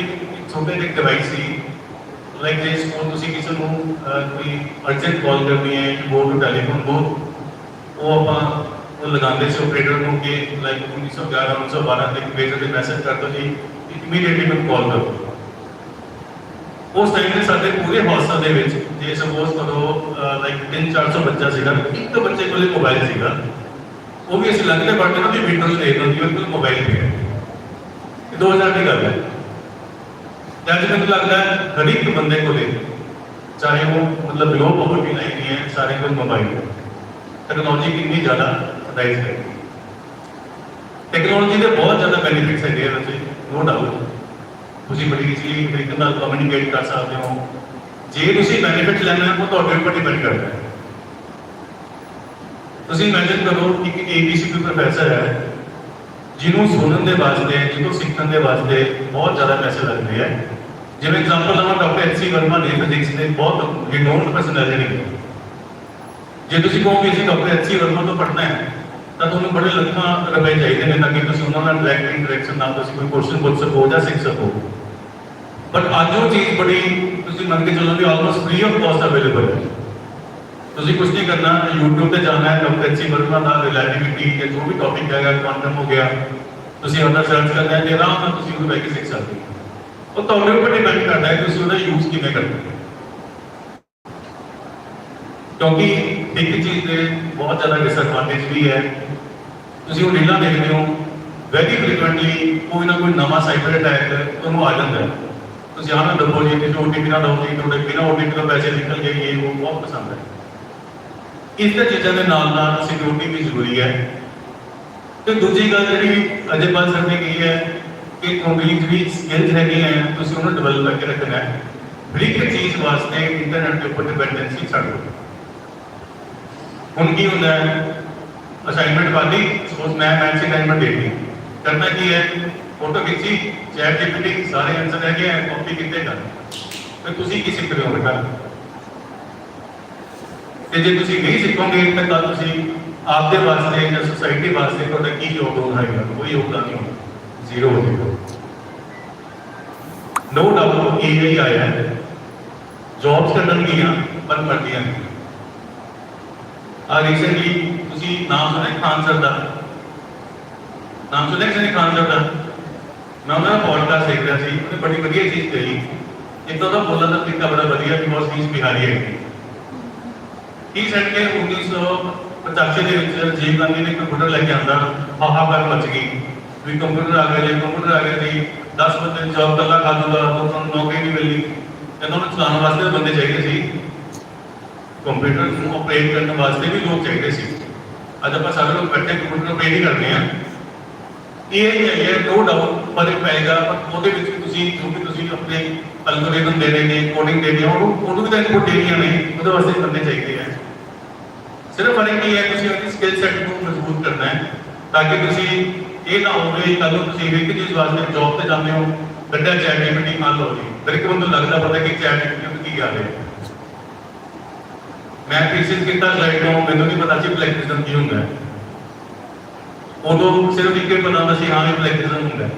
ਛੋਟੇ ਜਿਹੇ ਡਿਵਾਈਸ ਸੀ, ਲਾਈਕ ਦਿਸ. ਉਹ ਤੁਸੀਂ ਕਿਸੇ ਨੂੰ ਕੋਈ ਅਰਜੈਂਟ ਕਾਲ ਕਰਨੀ ਹੈ, ਗੋ ਟੂ ਟੈਲੀਫੋਨ ਬੂਥ, ਉਹ ਆਪਾਂ ਉਹ ਲਗਾਉਂਦੇ ਸੀ ਆਪਰੇਟਰ ਨੂੰ ਕਿ ਲਾਈਕ 1911 1912 ਦੇ ਪੇਜਰ ਤੇ ਮੈਸੇਜ ਕਰ ਦਿਓ ਜੀ, ਇਮੀਡੀਏਟਲੀ ਮੈਨੂੰ ਕਾਲ ਕਰੋ. ਉਸ ਟਾਈਮ ਦੇ ਸਾਡੇ ਪੂਰੇ ਹੌਸਟਲ ਦੇ ਵਿੱਚ ਜੇ ਸਪੋਜ਼ ਕਰੋ ਲਾਈਕ 300-400 ਬੱਚਾ ਸੀਗਾ, ਇੱਕ ਬੱਚੇ ਕੋਲੇ ਮੋਬਾਈਲ ਸੀਗਾ, ਉਹ ਵੀ ਅਸੀਂ ਲੱਗਦੇ ਪੜ੍ਹਦੇ ਨਾ ਵੀ ਵਿੰਡੋਜ਼ ਦੇ ਦਿੰਦੀ ਉਹਦੇ ਕੋਲ ਮੋਬਾਈਲ ਪਿਆ. 2000 ਦੀ ਗੱਲ ਹੈ. ਅੱਜ ਮੈਨੂੰ ਲੱਗਦਾ ਹਰ ਇੱਕ ਬੰਦੇ ਕੋਲੇ, ਚਾਹੇ ਉਹ ਮਤਲਬ ਬਿਲੋ ਪਾਵਰਟੀ ਲਾਈਨ ਨਹੀਂ ਹੈ, ਸਾਰੇ ਕੋਲ ਮੋਬਾਈਲ ਹੈ. ਟੈਕਨੋਲੋਜੀ ਕਿੰਨੀ ਜ਼ਿਆਦਾ ਰਾਈਜ਼ ਹੈ. ਟੈਕਨੋਲੋਜੀ ਦੇ ਬਹੁਤ ਜ਼ਿਆਦਾ ਬੈਨੀਫਿਟਸ ਹੈਗੇ ਆ ਵੈਸੇ, ਨੋ ਡਾਊਟ. ਤੁਸੀਂ ਬੜੀ ਈਜ਼ੀਲੀ ਤਰੀਕੇ ਨਾਲ ਕਮਿਊਨੀਕੇਟ ਕਰ ਸਕਦੇ ਹੋ. ਜੇ ਤੁਸੀਂ ਬੈਨੀਫਿਟ ਲੈਣਾ ਹੈ ਉਹ ਤੁਹਾਡੇ ਉੱਪਰ ਡਿਪੈਂਡ ਕਰਦਾ ਹੈ. ਤੁਸੀਂ ਇਮੇਜਿਨ ਕਰੋ ਕਿ ਇੱਕ ABC ਕੋਈ ਪ੍ਰੋਫੈਸਰ ਹੈ ਜਿਹਨੂੰ ਸੁਣਨ ਦੇ ਵਾਸਤੇ, ਜਿਹਨੂੰ ਸਿੱਖਣ ਦੇ ਵਾਸਤੇ ਬਹੁਤ ਜ਼ਿਆਦਾ ਪੈਸੇ ਲੱਗਦੇ ਹੈ. ਜਿਵੇਂ ਐਗਜ਼ਾਮਪਲ ਲਵਾਂ, ਡਾਕਟਰ HC ਵਰਮਾ ਨੇ ਫਿਜ਼ਿਕਸ ਦੇ ਬਹੁਤ ਰਿਨੋਨਡ ਪਰਸਨੈਲਿਟੀ ਨੇ. ਜੇ ਤੁਸੀਂ ਕਹੋ ਕਿ ਅਸੀਂ ਡਾਕਟਰ HC ਵਰਮਾ ਤੋਂ ਪੜ੍ਹਨਾ ਹੈ ਤਾਂ ਤੁਹਾਨੂੰ ਬੜੇ ਲੱਖਾਂ ਰੁਪਏ ਚਾਹੀਦੇ ਨੇ ਤਾਂ ਕਿ ਤੁਸੀਂ ਉਹਨਾਂ ਨਾਲ ਡਾਇਰੈਕਟ ਇੰਟਰੈਕਸ਼ਨ ਨਾਲ ਤੁਸੀਂ ਕੋਈ ਕੁਐਸਚਨ ਪੁੱਛ ਸਕੋ ਜਾਂ ਸਿੱਖ ਸਕੋ. ਬਟ ਅੱਜ ਉਹ ਚੀਜ਼ ਬੜੀ ਤੁਸੀਂ ਮੰਨ ਕੇ ਚੱਲੋ ਵੀ almost free of cost available ਹੈ. ਤੁਸੀਂ ਕੁਝ ਨਹੀਂ ਕਰਨਾ, YouTube ਤੇ ਜਾਣਾ ਹੈ, ਡਾਕਟਰ HC ਵਰਮਾ ਦਾ ਰਿਲੇਟੀਵਿਟੀ ਜਾਂ ਜੋ ਵੀ ਟੌਪਿਕ ਹੈਗਾ, ਕੁਆਂਟਮ ਹੋ ਗਿਆ, ਤੁਸੀਂ ਉਹਦਾ ਸਰਚ ਕਰਨਾ ਹੈ ਤੇ ਆਰਾਮ ਨਾਲ ਤੁਸੀਂ ਉਹਨੂੰ ਬਹਿ ਕੇ ਸਿੱਖ ਸਕਦੇ ਹੋ. ਉਹ ਤੁਹਾਡੇ ਉੱਪਰ ਡਿਪੈਂਡ ਕਰਦਾ ਹੈ ਤੁਸੀਂ ਉਹਦਾ ਯੂਜ਼ ਕਿਵੇਂ ਕਰਦੇ ਹੋ. ਕਿਉਂਕਿ ਇੱਕ ਚੀਜ਼ ਦੇ ਬਹੁਤ ਜ਼ਿਆਦਾ ਡਿਸਐਡਵਾਂਟੇਜ ਵੀ ਹੈ. ਤੁਸੀਂ ਉਹ ਰੀਲਾਂ ਦੇਖਦੇ ਹੋ, ਵੈਰੀ ਫ੍ਰੀਕੁਐਂਟਲੀ ਕੋਈ ਨਾ ਕੋਈ ਨਵਾਂ ਸਾਈਬਰ ਅਟੈਕ ਤੁਹਾਨੂੰ ਆ ਜਾਂਦਾ ਹੈ. ਤੁਸੀਂ ਆਹ ਨਾ ਦੱਬੋ ਜੀ, ਤੁਸੀਂ OTP ਨਾ ਦਿਓ ਜੀ, ਤੁਹਾਡੇ ਬਿਨਾਂ OTP ਤੋਂ ਪੈਸੇ ਨਿਕਲ ਗਏ, ਇਹ ਉਹ ਬਹੁਤ ਪਸੰਦ ਹੈ. ਇਸ ਤਰ੍ਹਾਂ ਚੀਜ਼ਾਂ ਦੇ ਨਾਲ ਨਾਲ ਸਿਕਿਉਰਿਟੀ ਵੀ ਜ਼ਰੂਰੀ ਹੈ. ਤੇ ਦੂਜੀ ਗੱਲ ਜਿਹੜੀ ਅਜੇ ਬਾਤ ਕਰਨੀ ਗਈ ਹੈ ਕਿ ਤੁਹਾਡੀ ਜਿਹੜੀ ਸਕਿੱਲਸ ਹੈਗੀਆਂ ਤੁਸੀਂ ਉਹਨੂੰ ਡਿਵੈਲਪ ਕਰਕੇ ਰੱਖਣਾ ਹੈ. ਹਰ ਇੱਕ ਚੀਜ਼ ਵਾਸਤੇ ਇੰਟਰਨੈਟ ਦੇ ਉੱਪਰ ਡਿਪੈਂਡੈਂਸੀ ਛੱਡ ਦਿਓ. ਹੁਣ ਕੀ ਹੁੰਦਾ ਹੈ, ਅਸਾਈਨਮੈਂਟ ਵਾਲੀ ਸਪੋਜ਼ ਮੈਂ ਮੈਥ ਅਸਾਈਨਮੈਂਟ ਦੇਤੀ, ਕਰਨਾ ਕੀ ਹੈ, ਫੋਟੋ ਖਿੱਚੀ, ਚੈਟ GPT ਸਾਰੇ ਆਨਸਰ ਹੈਗੇ ਆ, ਕਾਪੀ ਕੀਤੇ ਕਰ. ਤੇ ਤੁਸੀਂ ਕੀ ਸਿੱਖ ਰਹੇ ਹੋ ਬੇਟਾ? ਤੇ ਜੇ ਤੁਸੀਂ ਨਹੀਂ ਸਿੱਖੋਗੇ ਤਾਂ ਕੱਲ ਤੁਸੀਂ ਆਪਦੇ ਵਾਸਤੇ ਜਾਂ ਸੋਸਾਇਟੀ ਵਾਸਤੇ ਤੁਹਾਡਾ ਕੀ ਯੋਗਦਾਨ ਹੋਏਗਾ? ਕੋਈ ਯੋਗਦਾਨ ਨਹੀਂ ਹੋਣਾ, ਜ਼ੀਰੋ ਹੋ ਜਾਏਗਾ. ਨੋ ਡਾਊਟ AI ਆਇਆ ਹੈ, ਜੌਬਸ ਕੱਢਣਗੀਆਂ ਪਰ ਮਰਦੀਆਂ ਨਹੀਂ. ਰੀਸੈਂਟਲੀ ਤੁਸੀਂ ਨਾਮ ਸੁਣਿਆ ਖਾਨ ਸਰ ਦਾ? ਨਾਮ ਸੁਣਿਆ ਕਿਸੇ ਨੇ ਖਾਨ ਸਰ ਦਾ? ਮੈਂ ਉਹਨਾਂ ਦਾ ਪੋਡਕਾਸਟ ਦੇਖ ਰਿਹਾ ਸੀ, ਉਹਨੇ ਬੜੀ ਵਧੀਆ ਚੀਜ਼ ਕਹੀ. ਇੱਕ ਤਾਂ ਉਹਦਾ ਬੋਲਣ ਦਾ ਤਰੀਕਾ ਬੜਾ ਵਧੀਆ, ਬਿਕੋਜ਼ ਹੀ ਇਜ਼ ਬਿਹਾਰੀ ਹੈ. ਹੀ ਸੈਡ ਕੇ 1985 ਦੇ ਵਿੱਚ ਰਾਜੀਵ ਗਾਂਧੀ ਨੇ ਕੰਪਿਊਟਰ ਲੈ ਕੇ ਆਂਦਾ, ਹਾਹਾਕਾਰ ਮਚ ਗਈ ਵੀ ਕੰਪਿਊਟਰ ਆ ਗਿਆ ਜੀ, ਕੰਪਿਊਟਰ ਆ ਗਿਆ ਜੀ, 10 ਬੰਦੇ ਜੌਬ ਕੱਲਾ ਖਾ ਲੂਗਾ, ਤੁਹਾਨੂੰ ਨੌਕਰੀ ਨਹੀਂ ਮਿਲਣੀ. ਇਹਨਾਂ ਨੂੰ ਚਲਾਉਣ ਵਾਸਤੇ ਬੰਦੇ ਚਾਹੀਦੇ ਸੀ, ਕੰਪਿਊਟਰ ਨੂੰ ਆਪਰੇਟ ਕਰਨ ਵਾਸਤੇ ਵੀ ਲੋਕ ਚਾਹੀਦੇ ਸੀ. ਅੱਜ ਆਪਾਂ ਸਾਰੇ ਲੋਕ ਬੈਠੇ ਕੰਪਿਊਟਰ ਆਪਰੇਟ ਹੀ ਕਰਦੇ ਹਾਂ. ਇਹ ਹੈ ਨੋ ਡਾਊਟ ਫਰਕ ਪਏਗਾ, ਪਰ ਉਹਦੇ ਵਿੱਚ ਤੁਸੀਂ ਜੋ ਵੀ ਤੁਸੀਂ ਆਪਣੇ ਐਲਗੋਰਿਥਮ ਦੇਣੇ ਨੇ, ਕੋਡਿੰਗ ਦੇਣੀ, ਉਹਨੂੰ ਵੀ ਤਾਂ ਇਨਪੁਟ ਦੇਣੀਆਂ ਨੇ, ਉਹਦੇ ਵਾਸਤੇ ਬੰਦੇ ਚਾਹੀਦੇ ਆ. ਸਿਰਫ ਫਰਕ ਇਹ ਹੈ ਤੁਸੀਂ ਆਪਣੀ ਸਕਿੱਲ ਸੈੱਟ ਨੂੰ ਮਜ਼ਬੂਤ ਕਰਨਾ ਹੈ ਤਾਂ ਕਿ ਤੁਸੀਂ ਇਹ ਨਾ ਹੋਵੇ ਕੱਲ ਨੂੰ ਤੁਸੀਂ ਇੱਕ ਚੀਜ਼ ਵਾਸਤੇ ਜੌਬ ਤੇ ਜਾਂਦੇ ਹੋ, ਵੱਡਾ ਚੈਟ GPT ਮੰਨ ਲਓ ਜੀ, ਫਿਰ ਇੱਕ ਬੰਦਾ ਲੱਗਦਾ ਪਤਾ ਕਿ ਚੈਟ GPT ਕੀ ਗੱਲ ਹੈ. ਮੈਂ ਥੀਸਿਸ ਕੀਤਾ ਸਲਾਈਡ ਤੋਂ, ਮੈਨੂੰ ਨਹੀਂ ਪਤਾ ਸੀ ਪਲੈਗਰਿਜ਼ਮ ਕੀ ਹੁੰਦਾ ਹੈ. ਉਦੋਂ ਸਿਰਫ ਇੱਕ ਹੀ ਪਤਾ ਹੁੰਦਾ ਸੀ ਹਾਂ ਇਹ ਪਲੈਗਰਿਜ਼ਮ ਹੁੰਦਾ ਹੈ।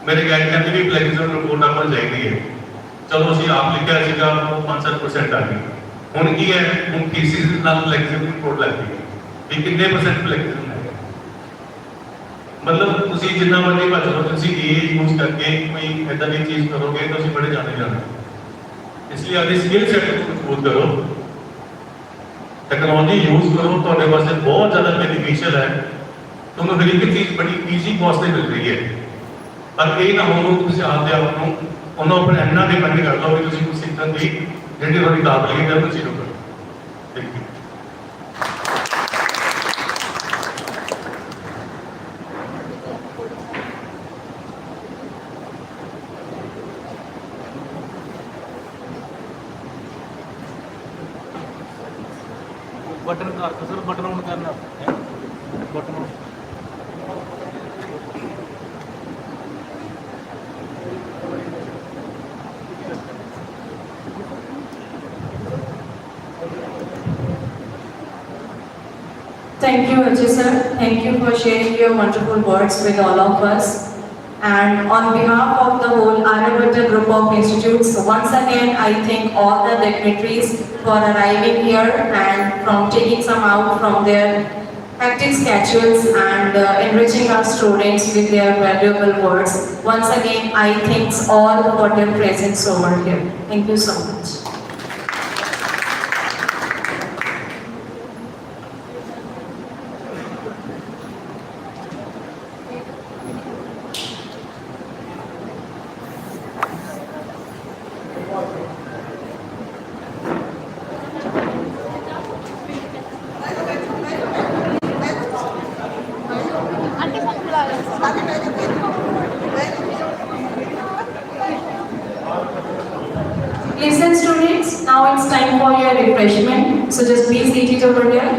ਮੇਰੇ ਗਾਈਡ ਕਹਿੰਦੇ ਵੀ ਪਲੈਗਰਿਜ਼ਮ ਰਿਪੋਰਟ ਆਪਾਂ ਚਾਹੀਦੀ ਹੈ। ਚਲੋ ਅਸੀਂ ਆਪ ਲਿਖਿਆ ਸੀਗਾ ਉਹ 5-7% ਆ ਗਈ। ਹੁਣ ਕੀ ਹੈ, ਹੁਣ ਕੇਸਿਸ ਨਾਲ ਪਲੈਗਰਿਜ਼ਮ ਰਿਪੋਰਟ ਲੱਗਦੀ ਹੈ ਵੀ ਕਿੰਨੇ % ਪਲੈਗਰਿਜ਼ਮ ਹੈ। ਮਤਲਬ ਤੁਸੀਂ ਜਿੰਨਾ ਮਰਜ਼ੀ ਭੱਜ ਲਓ, ਤੁਸੀਂ ਇਹ ਯੂਜ਼ ਕਰਕੇ ਕੋਈ ਇਦਾਂ ਦੀ ਚੀਜ਼ ਕਰੋਗੇ ਤਾਂ ਤੁਸੀਂ ਬੜੇ ਜਾਣੇ ਜਾਣਾ। ਇਸ ਲਈ ਆਪਣੀ ਸਕਿੱਲ ਸੈੱਟ ਨੂੰ ਮਜ਼ਬੂਤ ਕਰੋ, ਟੈਕਨੋਲੋਜੀ ਯੂਜ਼ ਕਰੋ, ਤੁਹਾਡੇ ਵਾਸਤੇ ਬਹੁਤ ਜ਼ਿਆਦਾ ਬੈਨੀਫੀਸ਼ੀਅਲ ਹੈ। ਤੁਹਾਨੂੰ ਹਰ ਇੱਕ ਚੀਜ਼ ਬੜੀ ਈਜ਼ੀ ਕੋਸਟ ਤੇ ਮਿਲ ਰਹੀ ਹੈ। ਪਰ ਇਹ ਨਾ ਹੋਵੇ ਤੁਸੀਂ ਆਪਦੇ ਆਪ ਨੂੰ ਉਹਨਾਂ ਉੱਪਰ ਇੰਨਾ ਡਿਪੈਂਡ ਕਰ ਲਓ ਵੀ ਤੁਸੀਂ ਕੁਝ ਸਿੱਖਣ ਦੀ ਜਿਹੜੀ ਤੁਹਾਡੀ ਕਾਬਲੀਅਤ ਹੈ ਉਹ ਜ਼ੀਰੋ ਕਰੋ। Thank you. बटन का सर बटन ऑन करना है button on Thank you, Ajay sir. Thank you for sharing your wonderful words with all of us. And on behalf of the whole ARYABHATTA group of institutes, once again I thank all the dignitaries for arriving here and from taking some out from their hectic schedules and enriching our students with their valuable words. Once again, I thank all for their presence over here. Thank you so much. Listen students, now it's time for your refreshment. So just be seated over here.